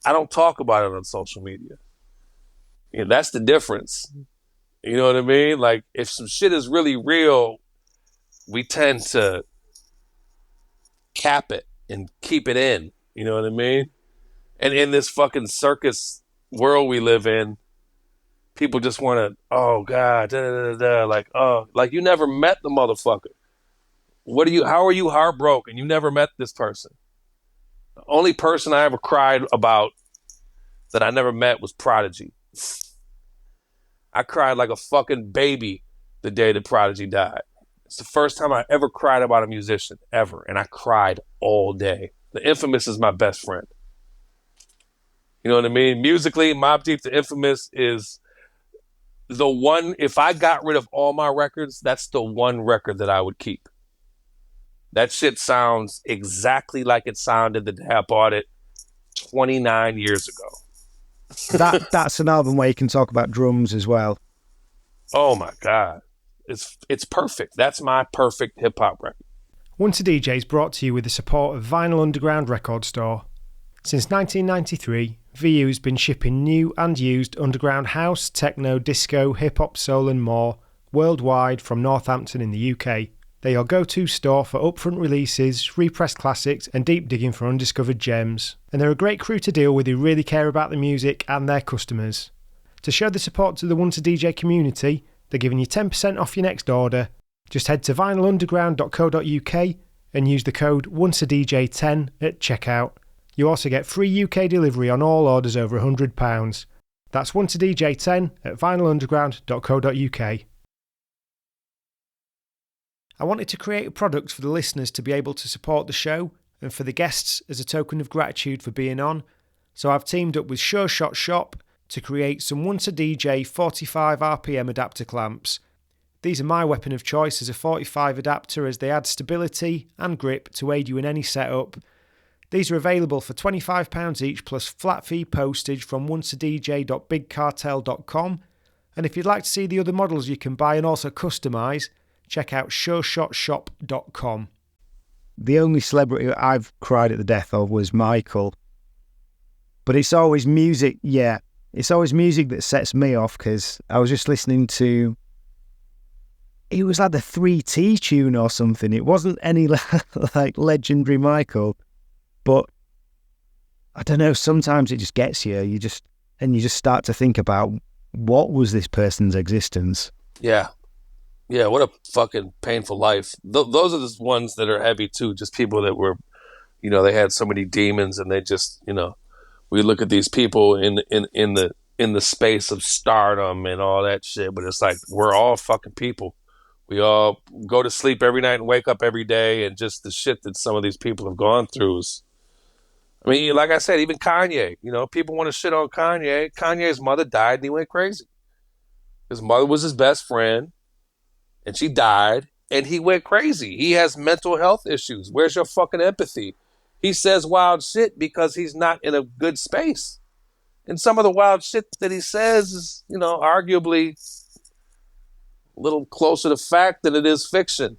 I don't talk about it on social media. That's the difference. You know what I mean? Like, if some shit is really real, we tend to cap it and keep it in. You know what I mean? And in this fucking circus world we live in, people just want to, oh God, da, da, da, da, like, oh, like you never met the motherfucker. How are you heartbroken? You never met this person. The only person I ever cried about that I never met was Prodigy. I cried like a fucking baby the day that Prodigy died. It's the first time I ever cried about a musician, ever. And I cried all day. The Infamous is my best friend. You know what I mean? Musically, Mobb Deep, The Infamous is the one, if I got rid of all my records, that's the one record that I would keep. That shit sounds exactly like it sounded the day I bought it 29 years ago. That's an album where you can talk about drums as well. Oh my God. It's perfect. That's my perfect hip hop record. Once a DJ is brought to you with the support of Vinyl Underground Record Store. Since 1993, VU's been shipping new and used underground house, techno, disco, hip-hop, soul and more worldwide from Northampton in the UK. They're your go-to store for upfront releases, repressed classics and deep digging for undiscovered gems. And they're a great crew to deal with who really care about the music and their customers. To show the support to the Once a DJ community, they're giving you 10% off your next order. Just head to vinylunderground.co.uk and use the code ONCEADJ10 at checkout. You also get free UK delivery on all orders over £100. That's ONCEADJ10 at vinylunderground.co.uk. I wanted to create a product for the listeners to be able to support the show and for the guests as a token of gratitude for being on, so I've teamed up with Sure Shot Shop to create some Once a DJ 45 RPM adapter clamps. These are my weapon of choice as a 45 adapter, as they add stability and grip to aid you in any setup. These are available for £25 each plus flat fee postage from onceadj.bigcartel.com, and if you'd like to see the other models you can buy and also customise, check out sureshotshop.com. The only celebrity I've cried at the death of was Michael. But it's always music, yeah. It's always music that sets me off, because I was just listening to... It was like the 3T tune or something. It wasn't any like legendary Michael. But I don't know, sometimes it just gets you. You just start to think about, what was this person's existence? Yeah. Yeah, what a fucking painful life. Those are the ones that are heavy too. Just people that were, they had so many demons, and they just, we look at these people in the space of stardom and all that shit, but it's like, we're all fucking people. We all go to sleep every night and wake up every day, and just the shit that some of these people have gone through is, I mean, like I said, even Kanye, people want to shit on Kanye. Kanye's mother died and he went crazy. His mother was his best friend, and she died, and he went crazy. He has mental health issues. Where's your fucking empathy? He says wild shit because he's not in a good space. And some of the wild shit that he says is, arguably a little closer to fact than it is fiction.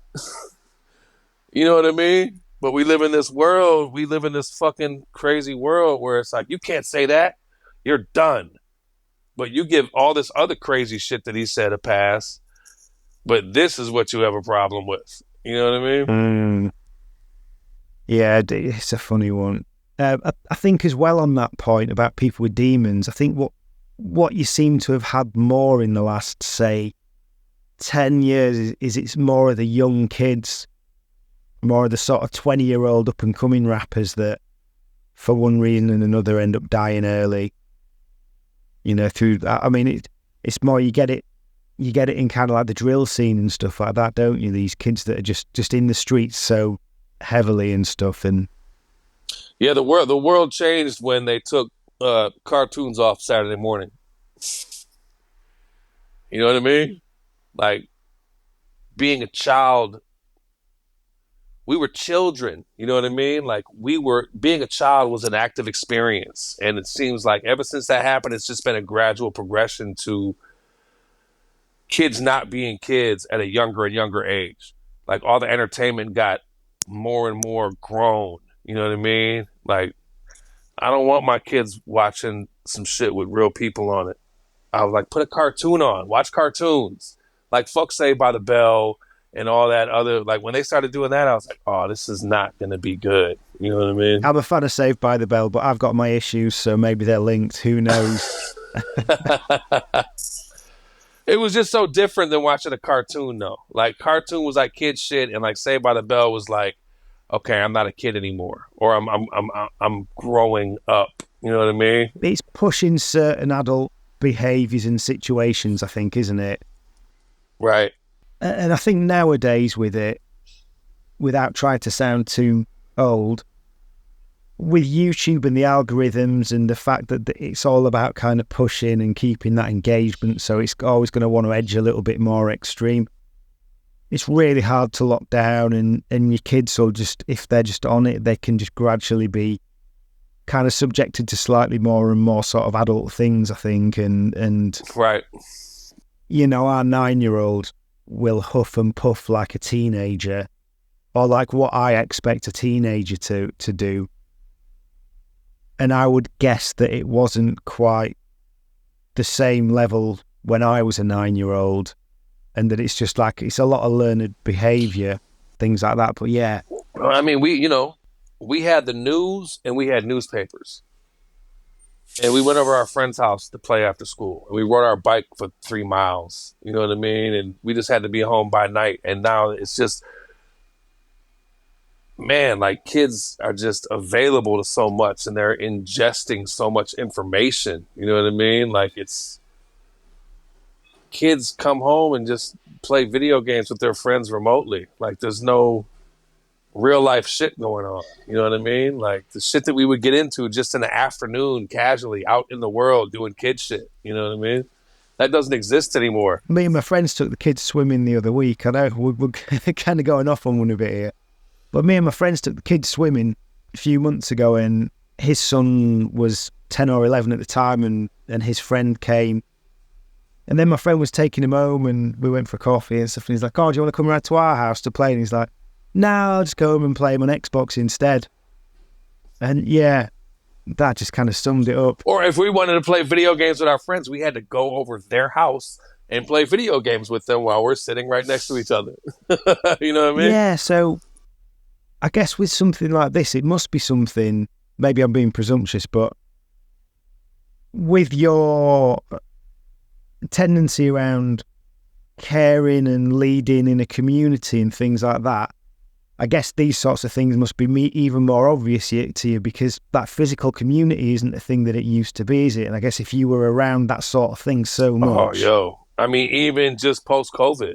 You know what I mean? But we live in this world, we live in this fucking crazy world where it's like, you can't say that, you're done. But you give all this other crazy shit that he said a pass, but this is what you have a problem with. You know what I mean? Yeah, it's a funny one. I think as well on that point about people with demons, I think what you seem to have had more in the last, say, 10 years is it's more of the young kids, more of the sort of 20-year-old up-and-coming rappers that, for one reason and another, end up dying early. Through that. I mean, it's more, you get it in kind of like the drill scene and stuff like that, don't you? These kids that are just in the streets so heavily and stuff. And yeah, the world changed when they took cartoons off Saturday morning. You know what I mean? Like, being a child, we were children. You know what I mean? Like, being a child was an active experience, and it seems like ever since that happened, it's just been a gradual progression to kids not being kids at a younger and younger age. Like, all the entertainment got more and more grown. You know what I mean? Like, I don't want my kids watching some shit with real people on it. I was like, put a cartoon on, watch cartoons. Like fuck Saved by the Bell and all that other, like when they started doing that, I was like, oh, this is not gonna be good. You know what I mean? I'm a fan of Saved by the Bell, but I've got my issues, so maybe they're linked. Who knows? It was just so different than watching a cartoon though. Like cartoon was like kid shit and like Saved by the Bell was like, okay, I'm not a kid anymore. Or I'm growing up. You know what I mean? It's pushing certain adult behaviours and situations, I think, isn't it? Right. And I think nowadays with it, without trying to sound too old, with YouTube and the algorithms and the fact that it's all about kind of pushing and keeping that engagement, so it's always going to want to edge a little bit more extreme. It's really hard to lock down, and your kids will just, if they're just on it, they can just gradually be kind of subjected to slightly more and more sort of adult things, I think. And right. You know, our 9-year-old will huff and puff like a teenager, or like what I expect a teenager to do. And I would guess that it wasn't quite the same level when I was a 9-year-old, and that it's just like, it's a lot of learned behaviour, things like that. But yeah. I mean, we had the news and we had newspapers. And we went over our friend's house to play after school. And we rode our bike for 3 miles. You know what I mean? And we just had to be home by night. And now it's just, man, like kids are just available to so much and they're ingesting so much information. You know what I mean? Like it's, kids come home and just play video games with their friends remotely. Like there's no real life shit going on. You know what I mean? Like the shit that we would get into just in the afternoon, casually out in the world doing kid shit. You know what I mean? That doesn't exist anymore. Me and my friends took the kids swimming the other week. I know we're kind of going off on one a bit here, but me and my friends took the kids swimming a few months ago, and his son was 10 or 11 at the time, and his friend came. And then my friend was taking him home, and we went for coffee and stuff, and he's like, oh, do you want to come around to our house to play? And he's like, no, I'll just go home and play him on Xbox instead. And yeah, that just kind of summed it up. Or if we wanted to play video games with our friends, we had to go over their house and play video games with them while we're sitting right next to each other. You know what I mean? Yeah, so I guess with something like this, it must be something, maybe I'm being presumptuous, but with your tendency around caring and leading in a community and things like that, I guess these sorts of things must be even more obvious to you, because that physical community isn't the thing that it used to be, is it? And I guess if you were around that sort of thing so much. Oh, yo. I mean, even just post-COVID.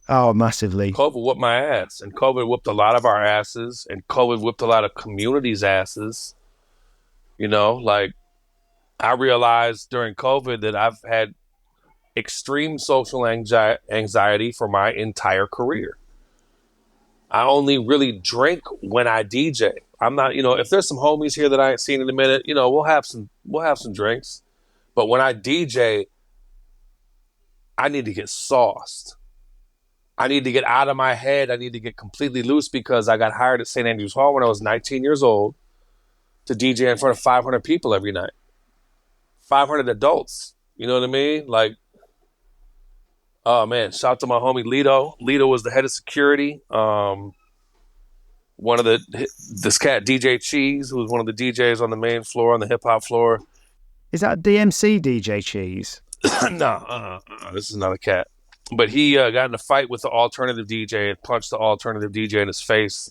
Oh, massively. COVID whooped my ass, and COVID whooped a lot of our asses, and COVID whooped a lot of communities' asses. You know, like, I realized during COVID that I've had extreme social anxiety for my entire career. I only really drink when I DJ. I'm not, if there's some homies here that I ain't seen in a minute, we'll have some drinks. But when I DJ, I need to get sauced. I need to get out of my head. I need to get completely loose, because I got hired at St. Andrews Hall when I was 19 years old to DJ in front of 500 people every night. 500 adults. You know what I mean? Like, oh man, shout out to my homie Lito. Lito was the head of security. This cat DJ Cheese, who was one of the DJs on the main floor, on the hip hop floor. Is that DMC DJ Cheese? No, this is not a cat. But he got in a fight with the alternative DJ and punched the alternative DJ in his face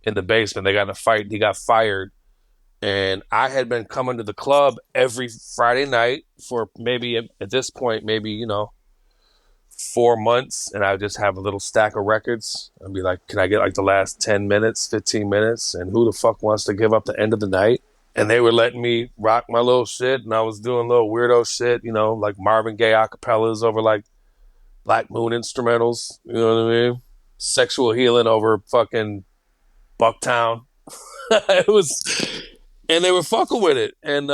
in the basement. They got in a fight and he got fired. And I had been coming to the club every Friday night for maybe, at this point, 4 months, and I would just have a little stack of records. I'd be like, can I get like the last 10 minutes, 15 minutes? And who the fuck wants to give up the end of the night? And they were letting me rock my little shit, and I was doing little weirdo shit, like Marvin Gaye acapellas over like Black Moon instrumentals, you know what I mean? Sexual healing over fucking Bucktown. It was, and they were fucking with it. And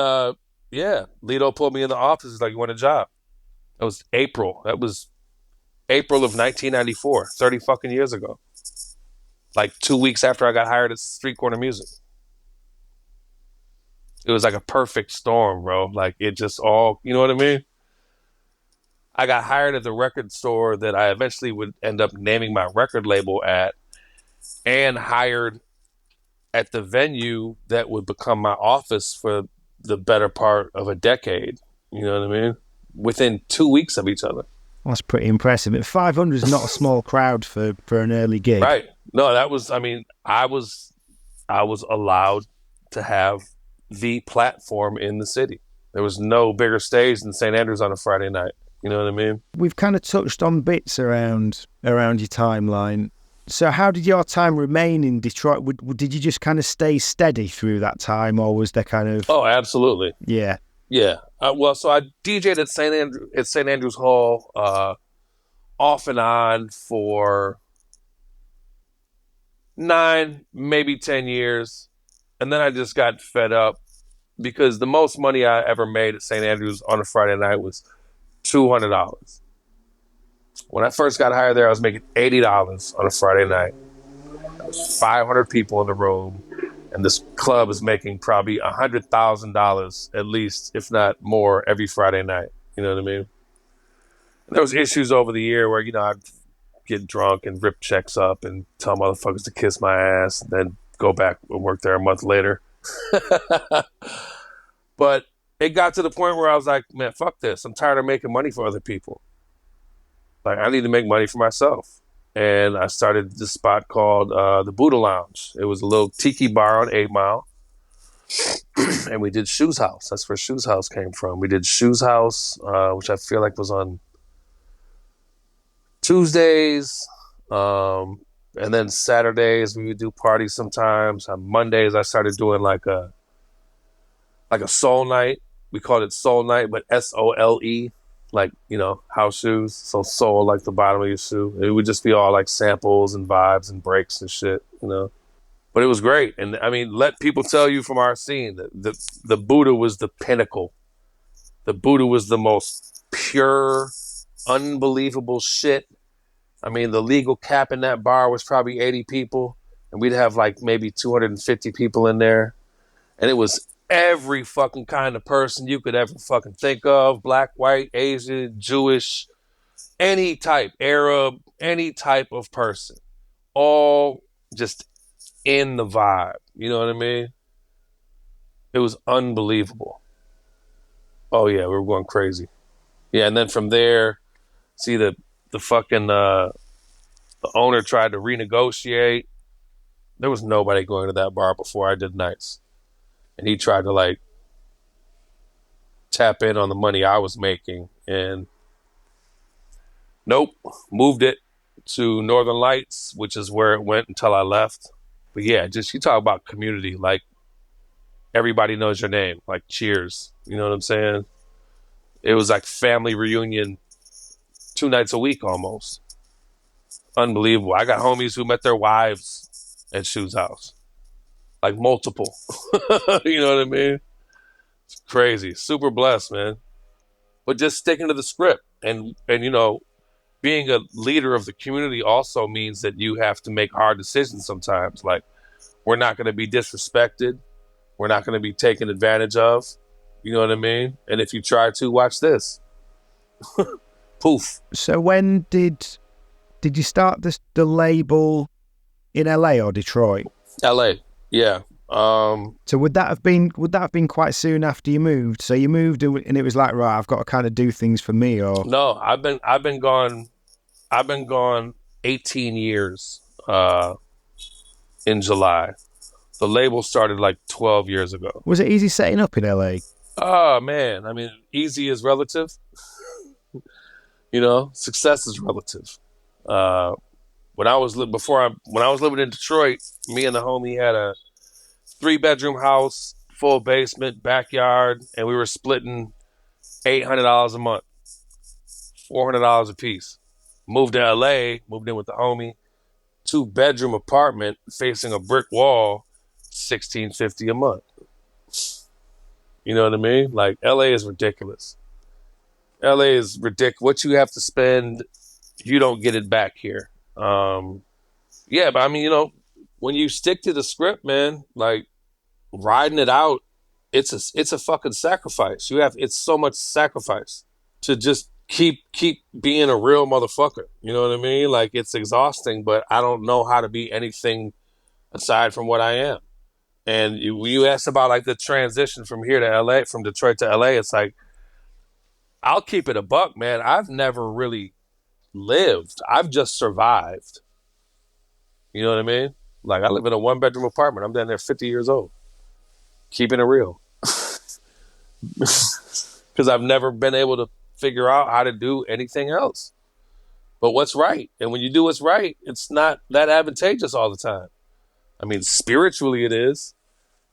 yeah, Lito pulled me in the office. He's like, you want a job? That was April. That was April of 1994, 30 fucking years ago. Like 2 weeks after I got hired at Street Corner Music. It was like a perfect storm, bro. Like it just all, you know what I mean? I got hired at the record store that I eventually would end up naming my record label at, and hired at the venue that would become my office for the better part of a decade. You know what I mean? Within 2 weeks of each other. That's pretty impressive. 500 is not a small crowd for an early gig. Right. No, that was, I mean, I was allowed to have the platform in the city. There was no bigger stage than St. Andrews on a Friday night. You know what I mean? We've kind of touched on bits around your timeline. So how did your time remain in Detroit? Did you just kind of stay steady through that time, or was there kind of... Oh, absolutely. Yeah. Yeah. Well, so I DJ'd at St. Andrews Hall off and on for 9, maybe 10 years. And then I just got fed up because the most money I ever made at St. Andrews on a Friday night was $200. When I first got hired there, I was making $80 on a Friday night. There was 500 people in the room, and this club is making probably $100,000 at least, if not more, every Friday night. You know what I mean? And there was issues over the year where, I'd get drunk and rip checks up and tell motherfuckers to kiss my ass, and then go back and work there a month later. But it got to the point where I was like, man, fuck this. I'm tired of making money for other people. Like, I need to make money for myself. And I started this spot called the Buddha Lounge. It was a little tiki bar on 8 Mile. And we did Shoes House. That's where Shoes House came from. We did Shoes House, which I feel like was on Tuesdays. And then Saturdays we would do parties sometimes. On Mondays I started doing like a soul night. We called it Soul Night, but SOLE, like, house shoes. So soul, like the bottom of your shoe. It would just be all like samples and vibes and breaks and shit, But it was great. And I mean, let people tell you from our scene that the Buddha was the pinnacle. The Buddha was the most pure, unbelievable shit. I mean, the legal cap in that bar was probably 80 people, and we'd have like maybe 250 people in there. And it was every fucking kind of person you could ever fucking think of. Black, white, Asian, Jewish, any type, Arab, any type of person. All just in the vibe. You know what I mean? It was unbelievable. Oh yeah, we were going crazy. Yeah, and then from there, see the fucking the owner tried to renegotiate. There was nobody going to that bar before I did nights. And he tried to like tap in on the money I was making, and nope, moved it to Northern Lights, which is where it went until I left. But yeah, just you talk about community, like everybody knows your name, like Cheers. You know what I'm saying? It was like family reunion 2 nights a week almost. Unbelievable. I got homies who met their wives at Shoes House. Like multiple. You know what I mean? It's crazy. Super blessed, man. But just sticking to the script. And being a leader of the community also means that you have to make hard decisions sometimes. Like, we're not going to be disrespected. We're not going to be taken advantage of. You know what I mean? And if you try to, watch this. Poof. So when did you start the label in LA or Detroit? LA, yeah. So would that have been quite soon after you moved? So you moved and it was like, right, I've got to kind of do things for me, or no? I've been gone 18 years in July. The label started like 12 years ago. Was it easy setting up in LA? Oh man, I mean, easy is relative. Success is relative. When I was living in Detroit, me and the homie had a 3-bedroom house, full basement, backyard, and we were splitting $800 a month, $400 a piece. Moved to LA, moved in with the homie, 2-bedroom apartment facing a brick wall, $1,650 a month. You know what I mean? Like, LA is ridiculous. LA is ridiculous. What you have to spend, you don't get it back here. Yeah, but I mean, when you stick to the script, man, like riding it out it's a fucking sacrifice. It's so much sacrifice to just keep being a real motherfucker. You know what I mean? Like, it's exhausting, but I don't know how to be anything aside from what I am. And you asked about like the transition from here to LA, from Detroit to LA. It's like, I'll keep it a buck, man. I've never really lived. I've just survived. You know what I mean? Like, I live in a 1-bedroom apartment. I'm down there 50 years old. Keeping it real. Because I've never been able to figure out how to do anything else but what's right. And when you do what's right, it's not that advantageous all the time. I mean, spiritually it is,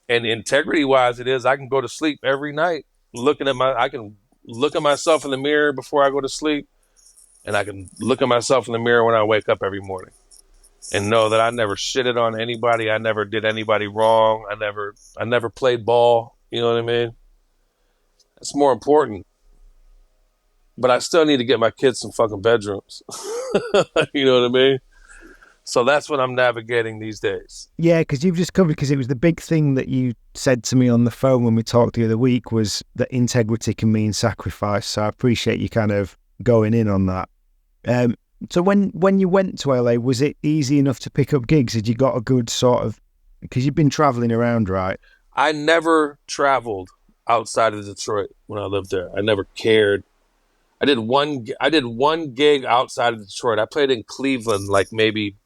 and integrity wise it is. I can go to sleep every night I can look at myself in the mirror before I go to sleep, and I can look at myself in the mirror when I wake up every morning and know that I never shitted on anybody. I never did anybody wrong. I never played ball. You know what I mean? It's more important. But I still need to get my kids some fucking bedrooms. You know what I mean? So that's what I'm navigating these days. Yeah, because you've just covered, because it was the big thing that you said to me on the phone when we talked the other week, was that integrity can mean sacrifice. So I appreciate you kind of going in on that. So when you went to LA, was it easy enough to pick up gigs? Had you got a good sort of, because you've been traveling around, right? I never traveled outside of Detroit when I lived there. I never cared. I did one gig outside of Detroit. I played in Cleveland like maybe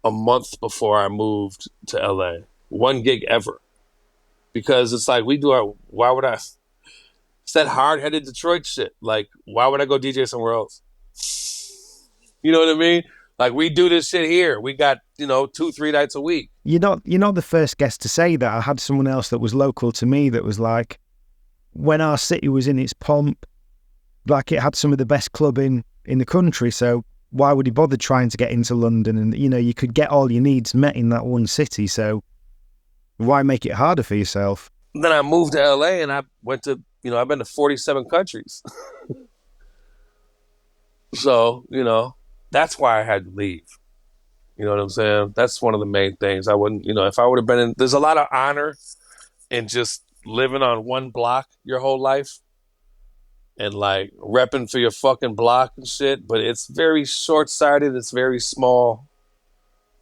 a month before I moved to LA. One gig ever. Because it's like, why would I? It's that hard-headed Detroit shit. Like, why would I go DJ somewhere else? You know what I mean? Like, we do this shit here. We got, 2-3 nights a week. You're not the first guest to say that. I had someone else that was local to me that was like, when our city was in its pomp, like, it had some of the best clubbing in the country, so why would he bother trying to get into London? And, you could get all your needs met in that one city, so why make it harder for yourself? Then I moved to LA and I went to, I've been to 47 countries. So, that's why I had to leave. You know what I'm saying? That's one of the main things. I wouldn't, if I would have been in, there's a lot of honor in just living on one block your whole life and like repping for your fucking block and shit, but it's very short-sighted. It's very small,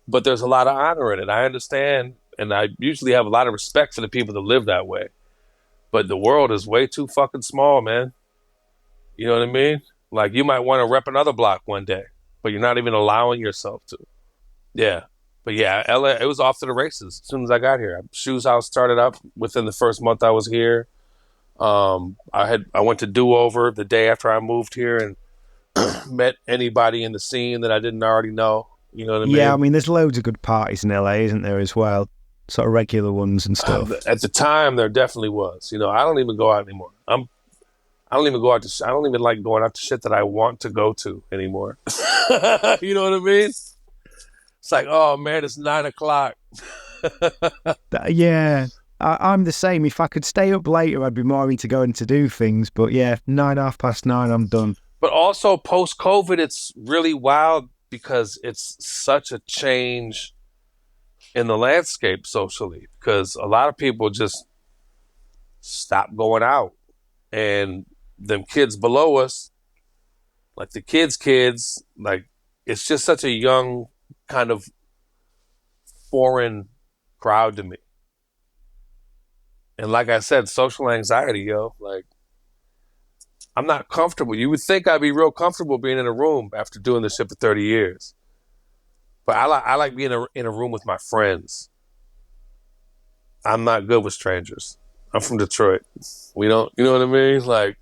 but there's a lot of honor in it. I understand. And I usually have a lot of respect for the people that live that way, but the world is way too fucking small, man. You know what I mean? Like, you might want to rep another block one day, but you're not even allowing yourself to. Yeah. But yeah, LA, it was off to the races as soon as I got here. Shoes House started up within the first month I was here. I went to Do Over the day after I moved here and met anybody in the scene that I didn't already know. You know what I mean? Yeah, I mean, there's loads of good parties in LA, isn't there, as well? Sort of regular ones and stuff. At the time, there definitely was. I don't even go out anymore. I don't even go out to. I don't even like going out to shit that I want to go to anymore. You know what I mean? It's like, oh man, it's 9:00. Yeah, I'm the same. If I could stay up later, I'd be more into going to do things. But yeah, 9:30, I'm done. But also post-COVID, it's really wild because it's such a change in the landscape socially, because a lot of people just stop going out, and them kids below us, like the kids, like, it's just such a young kind of foreign crowd to me. And like I said, social anxiety, like, I'm not comfortable. You would think I'd be real comfortable being in a room after doing this shit for 30 years. But I like being in a room with my friends. I'm not good with strangers. I'm from Detroit. We don't, you know what I mean? Like,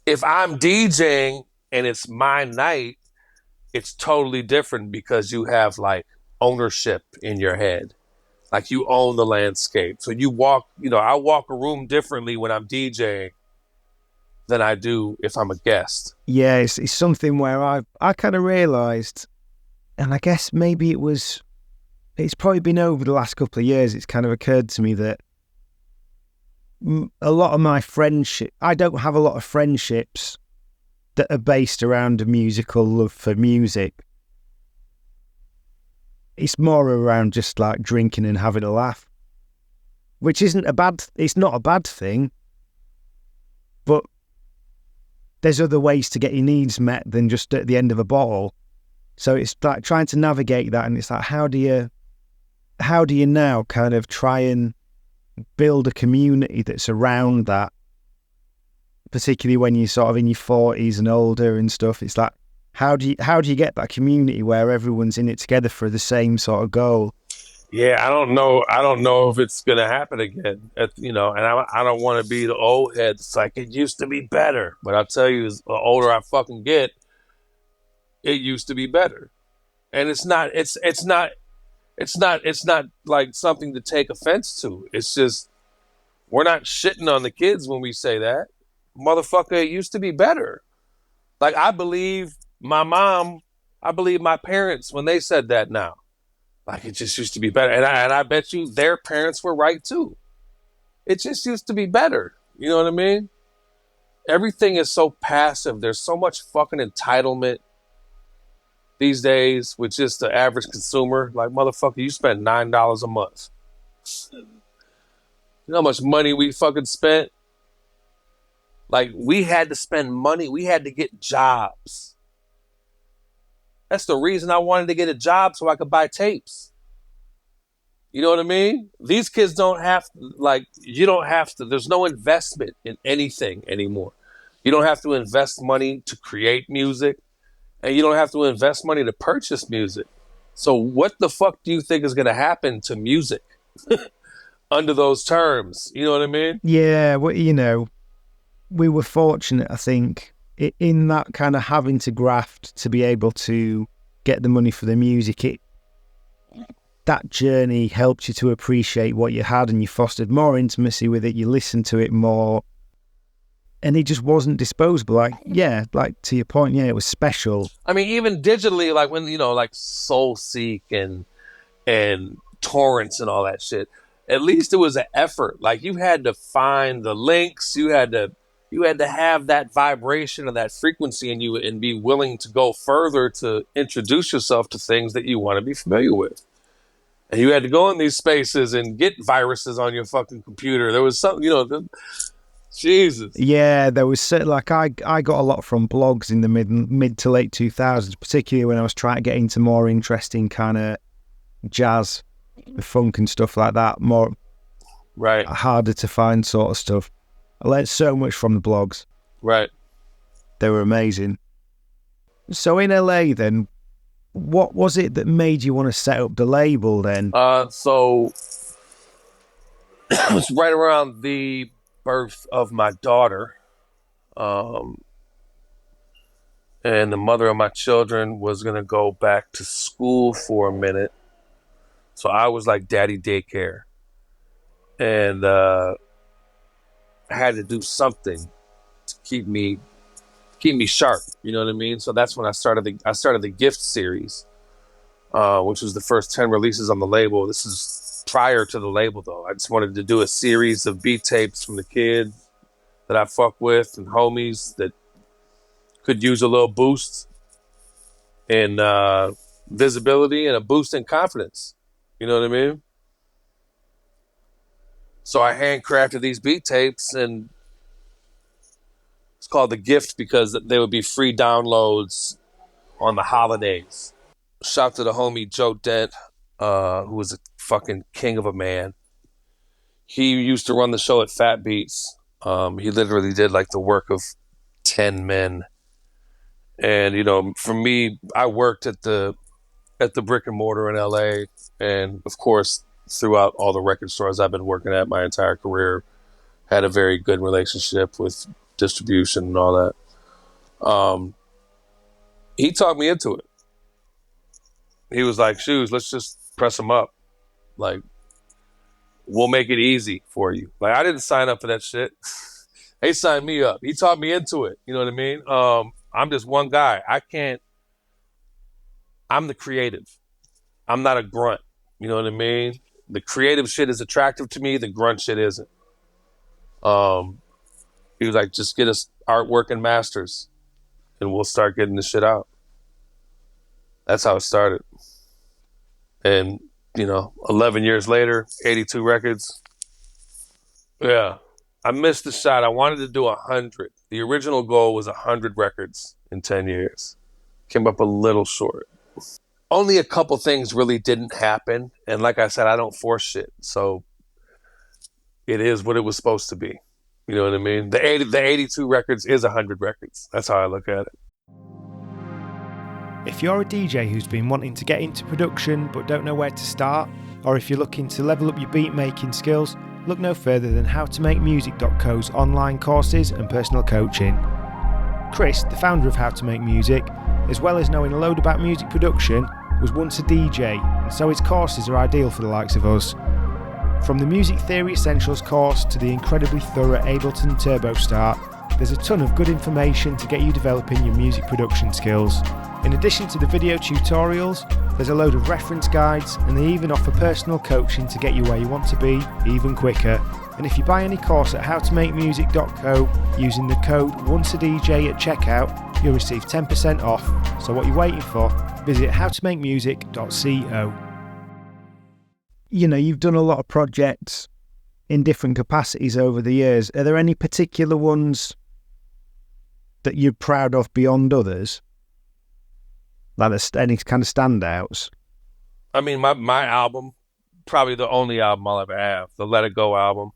if I'm DJing and it's my night, it's totally different because you have like ownership in your head. Like, you own the landscape. So you walk, I walk a room differently when I'm DJing than I do if I'm a guest. Yeah, it's something where I kind of realised, and I guess maybe it's probably been over the last couple of years, it's kind of occurred to me that a lot of my friendship, I don't have a lot of friendships that are based around a musical love for music. It's more around just like drinking and having a laugh. which isn't a bad. It's not a bad thing, but there's other ways to get your needs met than just at the end of a bottle. So it's like trying to navigate that, and it's like how do you now kind of try and build a community that's around that, particularly when you're sort of in your 40s and older and stuff. It's like how do you get that community where everyone's in it together for the same sort of goal? Yeah, I don't know if it's gonna happen again. And I don't want to be the old head. It's like it used to be better, but I'll tell you, the older I fucking get, it used to be better. And it's not like something to take offense to. It's just we're not shitting on the kids when we say that. Motherfucker, it used to be better. Like I believe my parents when they said that now. Like it just used to be better. And I bet you their parents were right too. It just used to be better. You know what I mean? Everything is so passive. There's so much fucking entitlement these days with just the average consumer. Like, motherfucker, you spend $9 a month. You know how much money we fucking spent? Like, we had to spend money. We had to get jobs. That's the reason I wanted to get a job, so I could buy tapes. You know what I mean? These kids don't have to, like, you don't have to, there's no investment in anything anymore. You don't have to invest money to create music, and you don't have to invest money to purchase music. So what the fuck do you think is going to happen to music under those terms? You know what I mean? Yeah, well, we were fortunate, I think, in that kind of having to graft to be able to get the money for the music. That journey helped you to appreciate what you had, and you fostered more intimacy with it. You listened to it more, and it just wasn't disposable. Like to your point, it was special. I mean, even digitally, like when like SoulSeek and torrents and all that shit. At least it was an effort. Like you had to find the links. You had to have that vibration and that frequency in you, and be willing to go further to introduce yourself to things that you want to be familiar with. And you had to go in these spaces and get viruses on your fucking computer. There was something, Jesus. Yeah, there was like I got a lot from blogs in the mid to late 2000s, particularly when I was trying to get into more interesting kind of jazz, funk and stuff like that. More right, harder to find sort of stuff. I learned so much from the blogs. Right. They were amazing. So in LA then, what was it that made you want to set up the label then? So it was right around the birth of my daughter. And the mother of my children was going to go back to school for a minute. So I was like daddy daycare. And I had to do something to keep me sharp. You know what I mean? So that's when I started the gift series, which was the first 10 releases on the label. This is prior to the label though. I just wanted to do a series of beat tapes from the kids that I fuck with and homies that could use a little boost in visibility and a boost in confidence. You know what I mean? So I handcrafted these beat tapes, and it's called The Gift because they would be free downloads on the holidays. Shout to the homie Joe Dent, who was a fucking king of a man. He used to run the show at Fat Beats. He literally did like the work of 10 men. And, for me, I worked at the brick and mortar in LA. And of course, throughout all the record stores I've been working at my entire career, had a very good relationship with distribution and all that. He talked me into it. He was like, Shoes, let's just press them up. Like, we'll make it easy for you. Like, I didn't sign up for that shit. They signed me up. He talked me into it. You know what I mean? I'm just one guy. I'm the creative. I'm not a grunt. You know what I mean? The creative shit is attractive to me. The grunt shit isn't. He was like, just get us artwork and masters and we'll start getting this shit out. That's how it started. And, 11 years later, 82 records, Yeah. I missed the shot. I wanted to do 100. The original goal was 100 records in 10 years. Came up a little short. Only a couple things really didn't happen. And like I said, I don't force shit. So it is what it was supposed to be. You know what I mean? The 82 records is 100 records. That's how I look at it. If you're a DJ who's been wanting to get into production but don't know where to start, or if you're looking to level up your beat making skills, look no further than howtomakemusic.co's online courses and personal coaching. Chris, the founder of How to Make Music, as well as knowing a load about music production, was once a DJ, and so his courses are ideal for the likes of us. From the Music Theory Essentials course to the incredibly thorough Ableton Turbo Start, there's a ton of good information to get you developing your music production skills. In addition to the video tutorials, there's a load of reference guides, and they even offer personal coaching to get you where you want to be even quicker. And if you buy any course at howtomakemusic.co using the code onceadj at checkout, you'll receive 10% off. So what are you waiting for? Visit howtomakemusic.co. You know, you've done a lot of projects in different capacities over the years. Are there any particular ones that you're proud of beyond others? Like there's any kind of standouts? I mean, my album, probably the only album I'll ever have, the Let It Go album,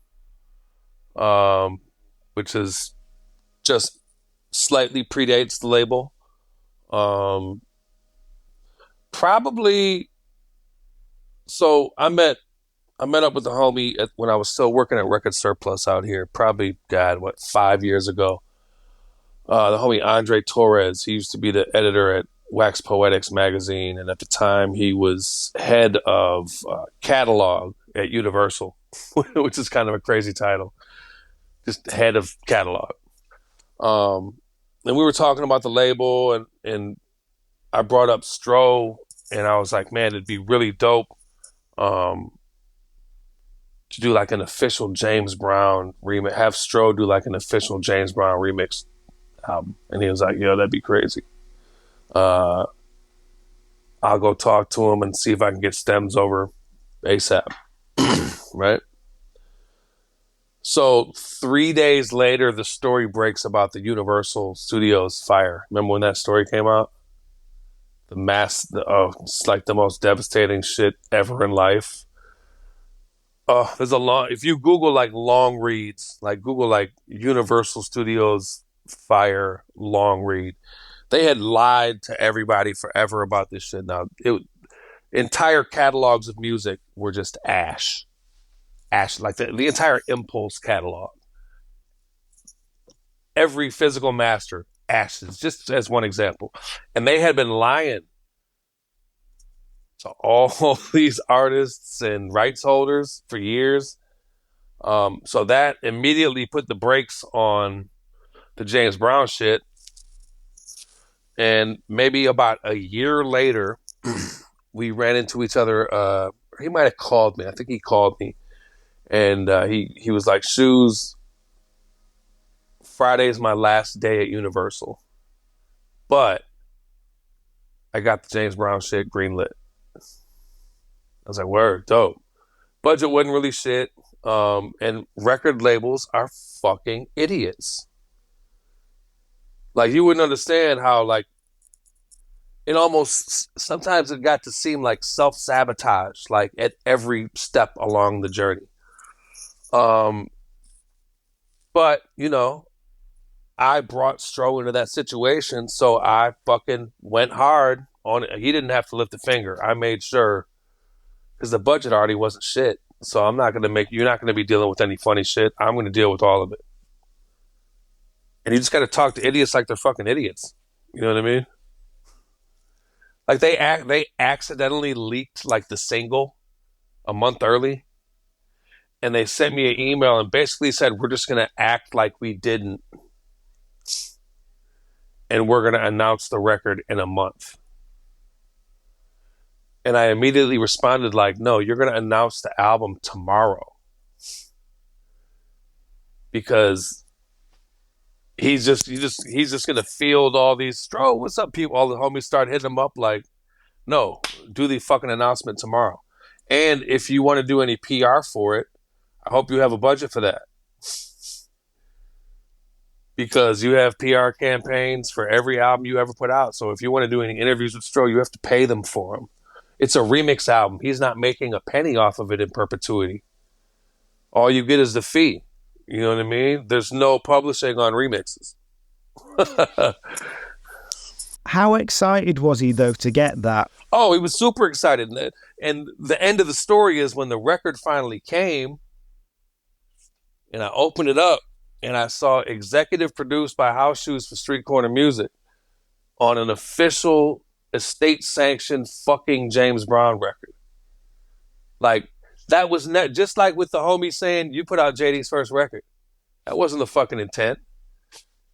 which is just slightly predates the label. Probably. So I met up with the homie when I was still working at Record Surplus out here. Probably, 5 years ago. The homie Andre Torres. He used to be the editor at Wax Poetics magazine, and at the time he was head of catalog at Universal, which is kind of a crazy title. Just head of catalog. And we were talking about the label, and I brought up Stro, and I was like, man, it'd be really dope to do like an official James Brown remix, have Stro do like an official James Brown remix album. And he was like, yo, that'd be crazy. I'll go talk to him and see if I can get stems over ASAP. Right? So 3 days later, the story breaks about the Universal Studios fire. Remember when that story came out? It's like the most devastating shit ever in life. There's if you Google like long reads, like Google like Universal Studios fire long read, they had lied to everybody forever about this shit. Now, entire catalogs of music were just ash, like the entire Impulse catalog. Every physical master, ashes, just as one example. And they had been lying to all these artists and rights holders for years. So that immediately put the brakes on the James Brown shit. And maybe about a year later, we ran into each other. He might have called me. I think he called me. And he was like, Shoes, Friday's my last day at Universal. But I got the James Brown shit greenlit. I was like, word, dope. Budget wasn't really shit. And record labels are fucking idiots. Like, you wouldn't understand how, like, it almost, sometimes it got to seem like self-sabotage, like, at every step along the journey. But, you know, I brought Stro into that situation, so I fucking went hard on it. He didn't have to lift a finger. I made sure, because the budget already wasn't shit. So you're not going to be dealing with any funny shit. I'm going to deal with all of it. And you just got to talk to idiots like they're fucking idiots. You know what I mean? Like they accidentally leaked like the single a month early. And they sent me an email and basically said, we're just going to act like we didn't. And we're going to announce the record in a month. And I immediately responded like, no, you're going to announce the album tomorrow. Because he's just going to field all these, Stro, what's up, people? All the homies start hitting him up like, no, do the fucking announcement tomorrow. And if you want to do any PR for it, I hope you have a budget for that. because you have PR campaigns for every album you ever put out. So if you want to do any interviews with Stro, you have to pay them for them. It's a remix album. He's not making a penny off of it in perpetuity. All you get is the fee. You know what I mean? There's no publishing on remixes. How excited was he, though, to get that? Oh, he was super excited. And the end of the story is when the record finally came and I opened it up and I saw executive produced by House Shoes for Street Corner Music on an official estate-sanctioned fucking James Brown record. Like, that was just like with the homie saying, you put out JD's first record. That wasn't the fucking intent.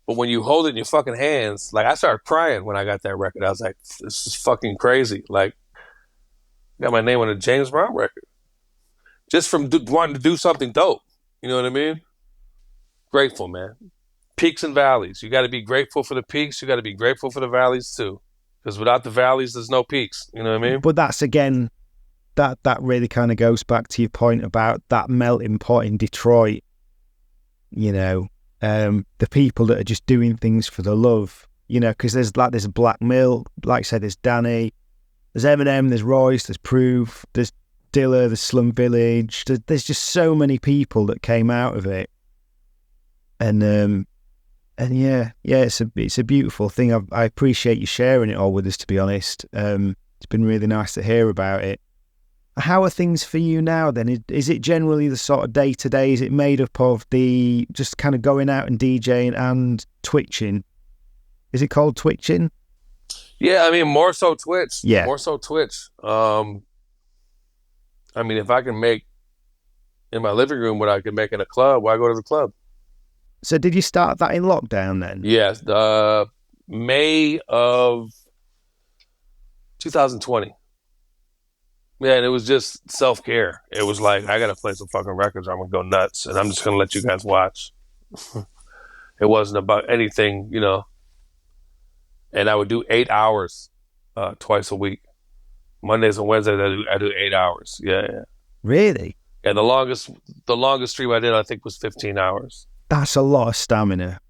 But when you hold it in your fucking hands, like, I started crying when I got that record. I was like, this is fucking crazy. Like, got my name on a James Brown record. Just from wanting to do something dope. You know what I mean? Grateful, man. Peaks and valleys. You got to be grateful for the peaks. You got to be grateful for the valleys, too. Because without the valleys, there's no peaks. You know what I mean? But that's, again, that really kind of goes back to your point about that melting pot in Detroit. You know, the people that are just doing things for the love. You know, because there's Black Mill, like I said, there's Danny, there's Eminem, there's Royce, there's Proof, there's Dilla, there's Slum Village. There's just so many people that came out of it. And yeah, it's a beautiful thing. I appreciate you sharing it all with us, to be honest. It's been really nice to hear about it. How are things for you now then? Is it generally the sort of day-to-day? Is it made up of the just kind of going out and DJing and twitching? Is it called twitching? Yeah, I mean, more so Twitch. Yeah. More so Twitch. I mean, if I can make in my living room what I can make in a club, why go to the club? So did you start that in lockdown then? Yes, May of 2020. Yeah, and it was just self-care. It was like, I got to play some fucking records or I'm going to go nuts, and I'm just going to let you guys watch. It wasn't about anything, you know. And I would do 8 hours twice a week. Mondays and Wednesdays, I do 8 hours. Yeah. Really? Yeah, the longest stream I did, I think, was 15 hours. That's a lot of stamina.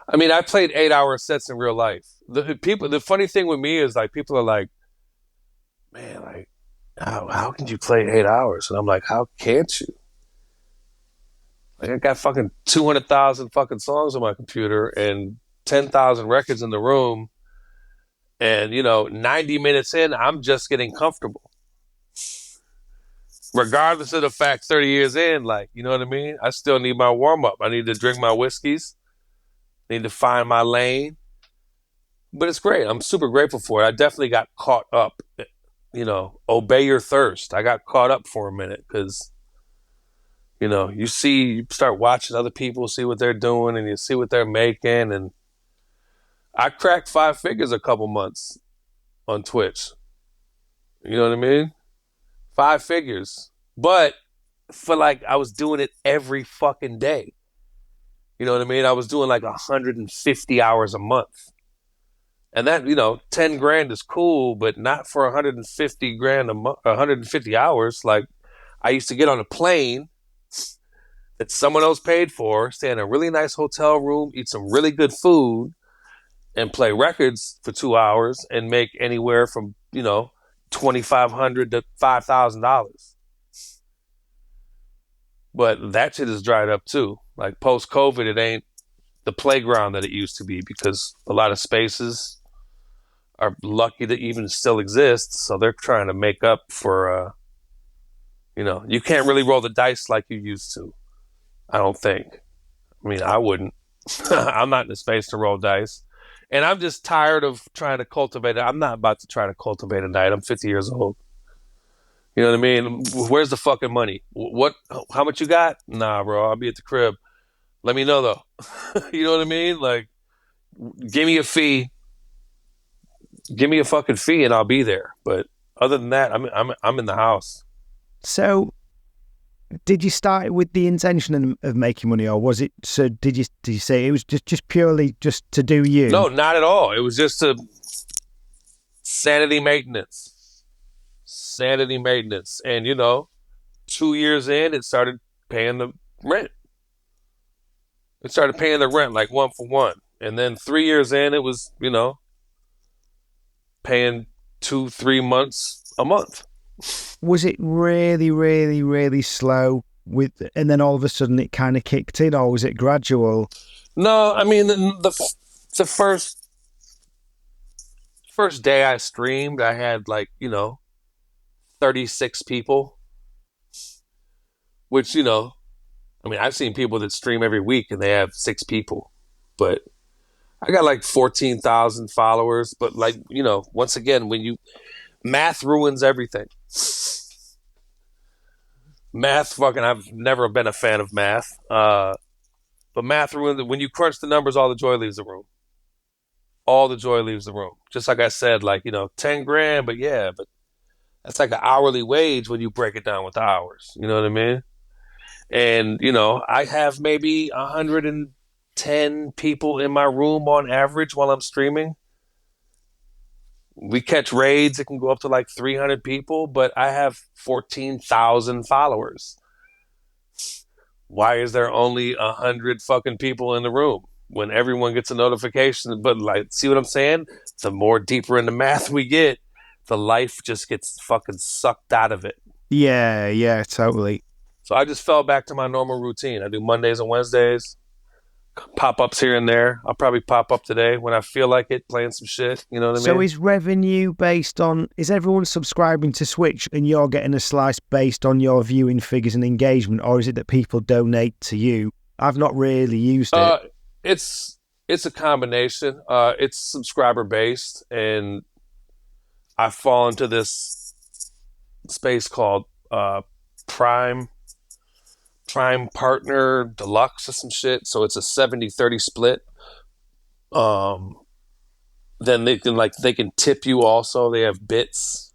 I mean, I played 8-hour sets in real life. The funny thing with me is, like, people are like, man, like, how can you play 8 hours? And I'm like, how can't you? Like, I got fucking 200,000 fucking songs on my computer and 10,000 records in the room. And, 90 minutes in, I'm just getting comfortable. Regardless of the fact 30 years in, like, you know what I mean? I still need my warm-up. I need to drink my whiskeys. Need to find my lane. But it's great. I'm super grateful for it. I definitely got caught up. Obey your thirst. I got caught up for a minute because, you start watching other people, see what they're doing, and you see what they're making. And I cracked 5 figures a couple months on Twitch. You know what I mean? 5 figures. But for I was doing it every fucking day. You know what I mean? I was doing 150 hours a month. And that, 10 grand is cool, but not for 150 grand a month, 150 hours. Like, I used to get on a plane that someone else paid for, stay in a really nice hotel room, eat some really good food, and play records for 2 hours and make anywhere from, $2,500 to $5,000. But that shit is dried up too. Like, post-COVID, it ain't the playground that it used to be because a lot of spaces are lucky to even still exist. So they're trying to make up for, you can't really roll the dice like you used to, I don't think. I mean, I wouldn't. I'm not in the space to roll dice. And I'm just tired of trying to cultivate it. I'm not about to try to cultivate a night. I'm 50 years old. You know what I mean? Where's the fucking money? How much you got? Nah, bro, I'll be at the crib. Let me know, though. You know what I mean? Like, give me a fee. Give me a fucking fee and I'll be there. But other than that, I'm in the house. So, did you start with the intention of making money, or was it? So, did you say it was just purely just to do you? No, not at all. It was just sanity maintenance. Sanity maintenance. And 2 years in, it started paying the rent. We started paying the rent like 1 for 1. And then 3 years in, it was, paying 2-3 months a month. Was it really, really, really slow and then all of a sudden it kind of kicked in, or was it gradual? No, I mean, the first day I streamed, I had like, 36 people, which, I mean, I've seen people that stream every week and they have 6 people, but I got like 14,000 followers. But like, once again, math ruins everything. I've never been a fan of math. But math ruins it. When you crunch the numbers, all the joy leaves the room. All the joy leaves the room. Just like I said, like, 10 grand, but that's like an hourly wage when you break it down with hours. You know what I mean? And, I have maybe 110 people in my room on average while I'm streaming. We catch raids, it can go up to like 300 people, but I have 14,000 followers. Why is there only 100 fucking people in the room when everyone gets a notification? But like, see what I'm saying? The more deeper into math we get, the life just gets fucking sucked out of it. Yeah, totally. So I just fell back to my normal routine. I do Mondays and Wednesdays, pop-ups here and there. I'll probably pop up today when I feel like it, playing some shit. You know what I mean? So is revenue based on, is everyone subscribing to Switch and you're getting a slice based on your viewing figures and engagement, or is it that people donate to you? I've not really used it. It's a combination. It's subscriber-based, and I fall into this space called Prime Partner Deluxe or some shit. So it's a 70-30 split. Then they can tip you also. They have bits,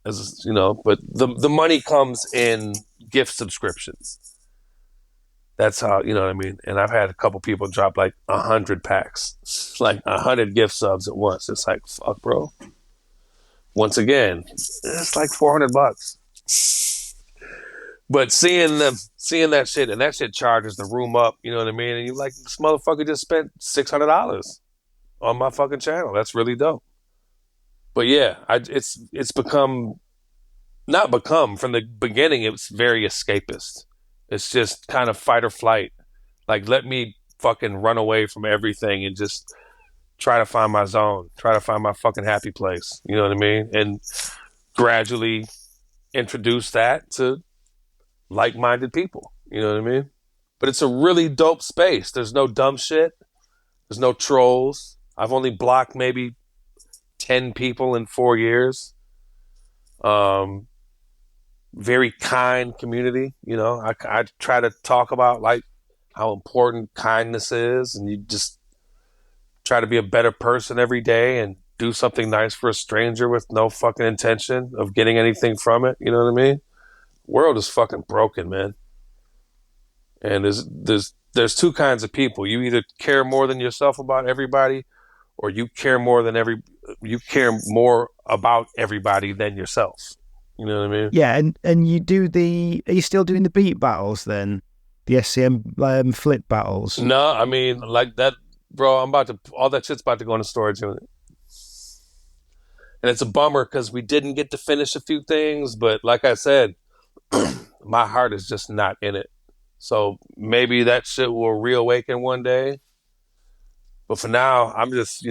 as but the money comes in gift subscriptions. That's how, you know what I mean? And I've had a couple people drop like 100 packs, like 100 gift subs at once. It's like, fuck, bro. Once again, it's like $400. But seeing that shit, and that shit charges the room up, you know what I mean? And you like, this motherfucker just spent $600 on my fucking channel. That's really dope. But yeah, it's become, not become, from the beginning, it was very escapist. It's just kind of fight or flight. Like, let me fucking run away from everything and just try to find my zone, try to find my fucking happy place. You know what I mean? And gradually introduce that to like-minded people. You know what I mean? But it's a really dope space. There's no dumb shit. There's no trolls. I've only blocked maybe 10 people in 4 years. Very kind community. I try to talk about like how important kindness is, and you just try to be a better person every day and do something nice for a stranger with no fucking intention of getting anything from it. You know what I mean? World is fucking broken, man. And there's two kinds of people. You either care more than yourself about everybody, or you care more about everybody than yourself. You know what I mean? Yeah, and are you still doing the beat battles then? The SCM flip battles? No, I mean, like that, bro, all that shit's about to go into storage unit. And it's a bummer because we didn't get to finish a few things, but like I said, my heart is just not in it. So maybe that shit will reawaken one day. But for now, I'm just,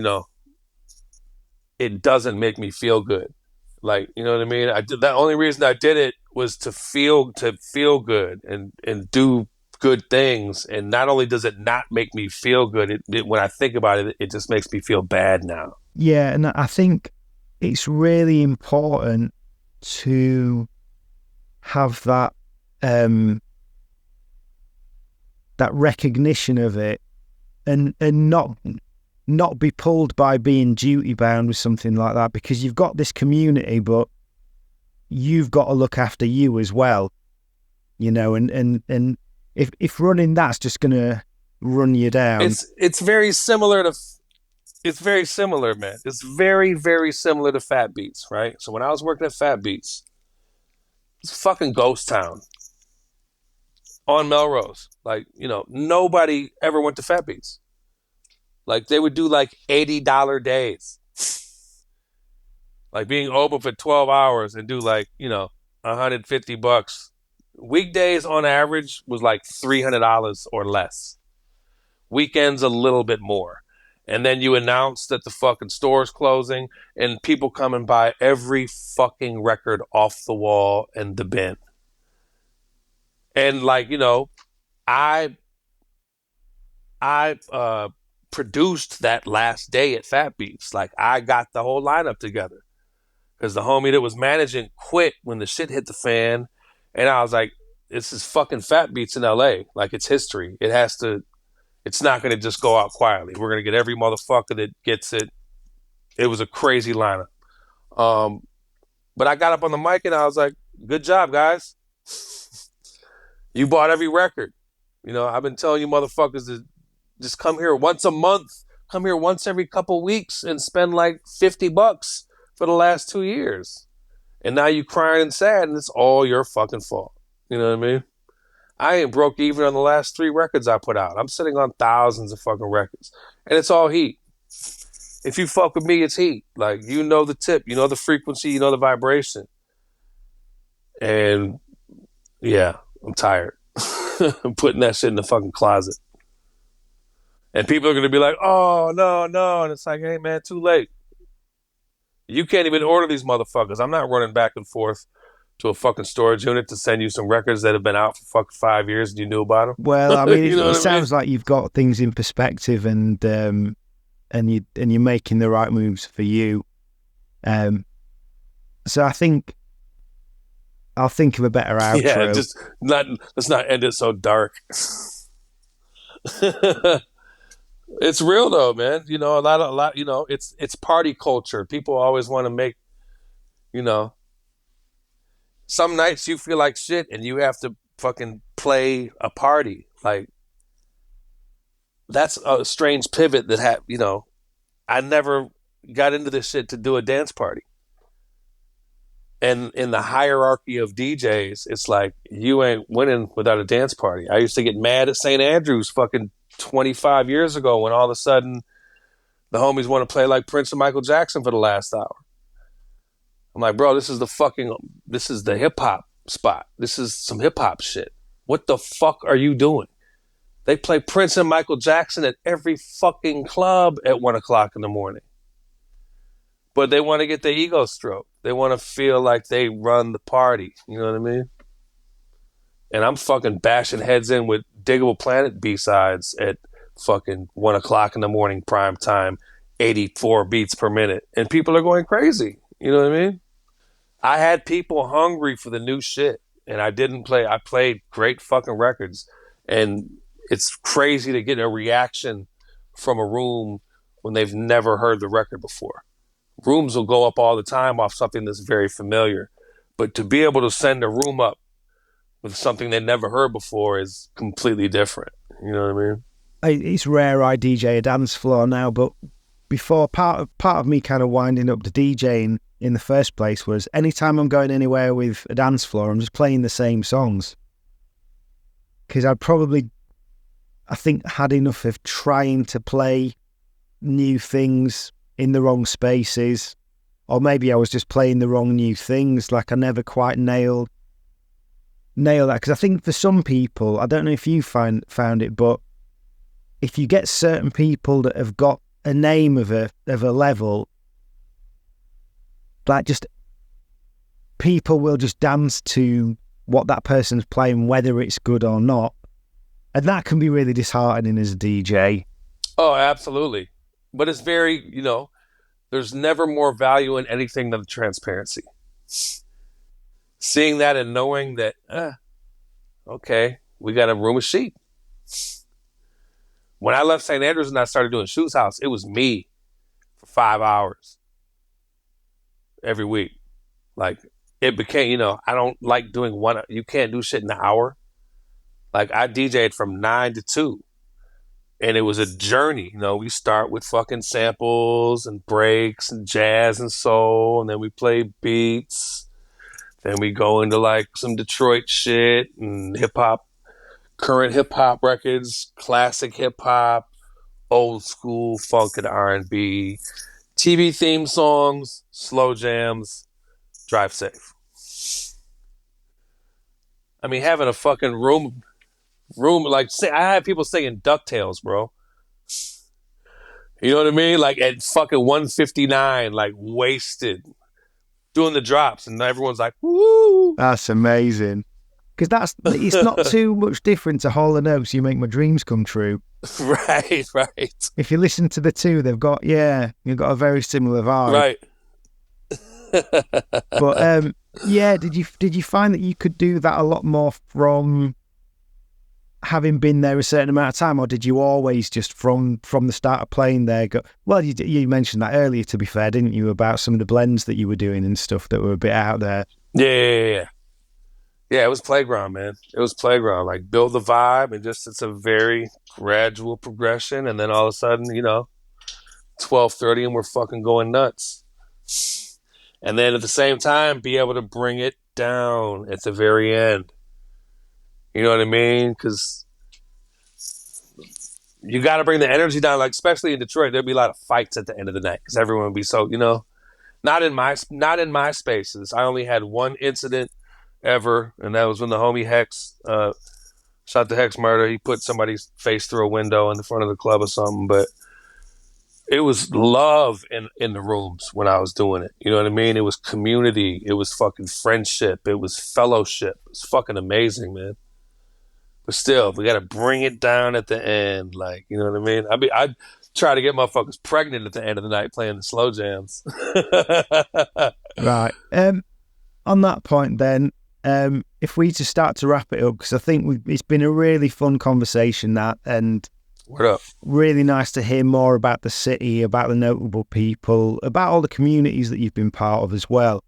it doesn't make me feel good. Like, you know what I mean? The only reason I did it was to feel good and do good things. And not only does it not make me feel good, when I think about it, it just makes me feel bad now. Yeah, and I think it's really important to have that that recognition of it, and not be pulled by being duty bound with something like that, because you've got this community, but you've got to look after you as well, and if running that's just gonna run you down. It's very similar, man. It's very, very similar to Fat Beats, right? So when I was working at Fat Beats, it's a fucking ghost town. on Melrose. Like, nobody ever went to Fat Beats. Like, they would do like $80 days. Like being open for 12 hours and do like, $150. Weekdays on average was like $300 or less. Weekends a little bit more. And then you announce that the fucking store's closing and people come and buy every fucking record off the wall and the bin. And like, I I produced that last day at Fat Beats. Like I got the whole lineup together. Because the homie that was managing quit when the shit hit the fan. And I was like, this is fucking Fat Beats in LA. Like it's history. It's not going to just go out quietly. We're going to get every motherfucker that gets it. It was a crazy lineup. But I got up on the mic and I was like, good job, guys. You bought every record. I've been telling you motherfuckers to just come here once a month. Come here once every couple weeks and spend like $50 for the last 2 years. And now you crying and sad and it's all your fucking fault. You know what I mean? I ain't broke even on the last 3 records I put out. I'm sitting on thousands of fucking records. And it's all heat. If you fuck with me, it's heat. Like, the tip, the frequency, the vibration. And yeah, I'm tired. I'm putting that shit in the fucking closet. And people are going to be like, oh, no. And it's like, hey, man, too late. You can't even order these motherfuckers. I'm not running back and forth to a fucking storage unit to send you some records that have been out for fucking 5 years and you knew about them. Well, I mean, it sounds like you've got things in perspective and you're making the right moves for you. So I think I'll think of a better outro. Yeah, let's not end it so dark. It's real though, man. A lot. It's party culture. People always want to make, some nights you feel like shit and you have to fucking play a party. Like that's a strange pivot that I never got into this shit to do a dance party. And in the hierarchy of DJs, it's like you ain't winning without a dance party. I used to get mad at St. Andrews fucking 25 years ago when all of a sudden the homies want to play like Prince and Michael Jackson for the last hour. I'm like, bro, this is the hip hop spot. This is some hip hop shit. What the fuck are you doing? They play Prince and Michael Jackson at every fucking club at 1 o'clock in the morning. But they want to get their ego stroked. They want to feel like they run the party. You know what I mean? And I'm fucking bashing heads in with Diggable Planet B-sides at fucking 1 o'clock in the morning prime time, 84 beats per minute. And people are going crazy. You know what I mean? I had people hungry for the new shit. And I didn't play. I played great fucking records. And it's crazy to get a reaction from a room when they've never heard the record before. Rooms will go up all the time off something that's very familiar. But to be able to send a room up with something they never heard before is completely different. You know what I mean? It's rare I DJ a dance floor now, but before, part of me kind of winding up the DJing in the first place was anytime I'm going anywhere with a dance floor, I'm just playing the same songs. Because I think, had enough of trying to play new things in the wrong spaces, or maybe I was just playing the wrong new things. Like I never quite nail that, because I think for some people, I don't know if you found it, but if you get certain people that have got a name of a level, like just people will just dance to what that person's playing, whether it's good or not, and that can be really disheartening as a DJ. Oh, absolutely. But it's very, there's never more value in anything than transparency. Seeing that and knowing that, okay, we got a room of sheep. When I left St. Andrews and I started doing Shoes House, it was me for 5 hours every week. Like, it became, I don't like doing one. You can't do shit in an hour. Like, I DJ'd from 9 to 2. And it was a journey. We start with fucking samples and breaks and jazz and soul. And then we play beats. Then we go into like some Detroit shit and hip hop. current hip hop records, classic hip hop, old school funk and R&B, TV theme songs, slow jams, drive safe. I mean, having a fucking room like I had people singing DuckTales, bro. You know what I mean? Like at fucking 1:59, like wasted, doing the drops, and everyone's like, "Woo!" That's amazing. Because it's not too much different to Hall & Oates, You Make My Dreams Come True. Right. If you listen to the two, you've got a very similar vibe. Right. But did you find that you could do that a lot more from having been there a certain amount of time, or did you always just from the start of playing there go? Well, you mentioned that earlier, to be fair, didn't you, about some of the blends that you were doing and stuff that were a bit out there? Yeah. Yeah, it was playground, man. It was playground. Like build the vibe, and just it's a very gradual progression, and then all of a sudden, 12:30, and we're fucking going nuts. And then at the same time, be able to bring it down at the very end. You know what I mean? Because you got to bring the energy down. Like especially in Detroit, there'd be a lot of fights at the end of the night because everyone would be so, not in my spaces. I only had one incident ever, and that was when the homie Hex shot the Hex murder. He put somebody's face through a window in the front of the club or something, but it was love in the rooms when I was doing it. You know what I mean? It was community. It was fucking friendship. It was fellowship. It was fucking amazing, man. But still, we got to bring it down at the end. Like, you know what I mean? I'd try to get motherfuckers pregnant at the end of the night playing the slow jams. Right. On that point then, if we just start to wrap it up, because I think it's been a really fun conversation, and what up? Really nice to hear more about the city, about the notable people, about all the communities that you've been part of as well.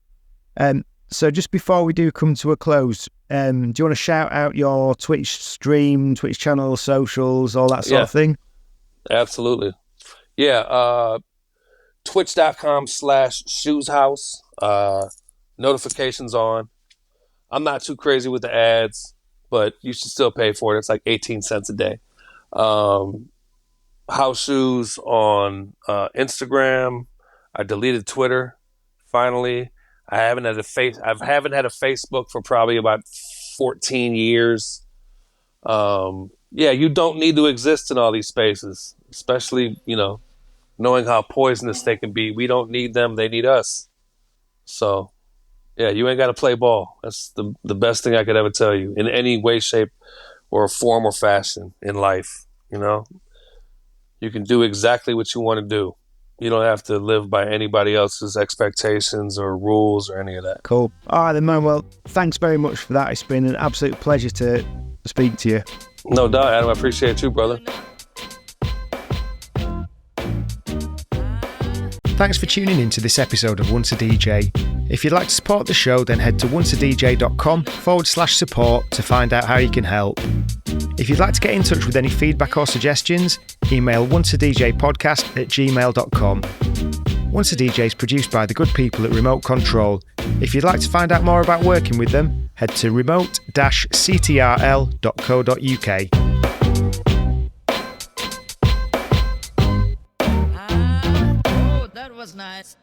So just before we do come to a close, do you want to shout out your Twitch stream, Twitch channel, socials, all that sort of thing? Absolutely. Yeah. Twitch.com/shoeshouse. Notifications on. I'm not too crazy with the ads, but you should still pay for it. It's like 18 cents a day. House Shoes on Instagram. I deleted Twitter finally. I haven't had a Facebook for probably about 14 years. You don't need to exist in all these spaces, especially, knowing how poisonous they can be. We don't need them. They need us. So, yeah, you ain't got to play ball. That's the best thing I could ever tell you in any way, shape, or form or fashion in life. You can do exactly what you want to do. You don't have to live by anybody else's expectations or rules or any of that. Cool. All right, then, man. Well, thanks very much for that. It's been an absolute pleasure to speak to you. No doubt, Adam. I appreciate you, brother. Thanks for tuning in to this episode of Once a DJ. If you'd like to support the show, then head to onceadj.com/support to find out how you can help. If you'd like to get in touch with any feedback or suggestions, email onceadjpodcast@gmail.com. Once a DJ is produced by the good people at Remote Control. If you'd like to find out more about working with them, head to remote-ctrl.co.uk. That was nice.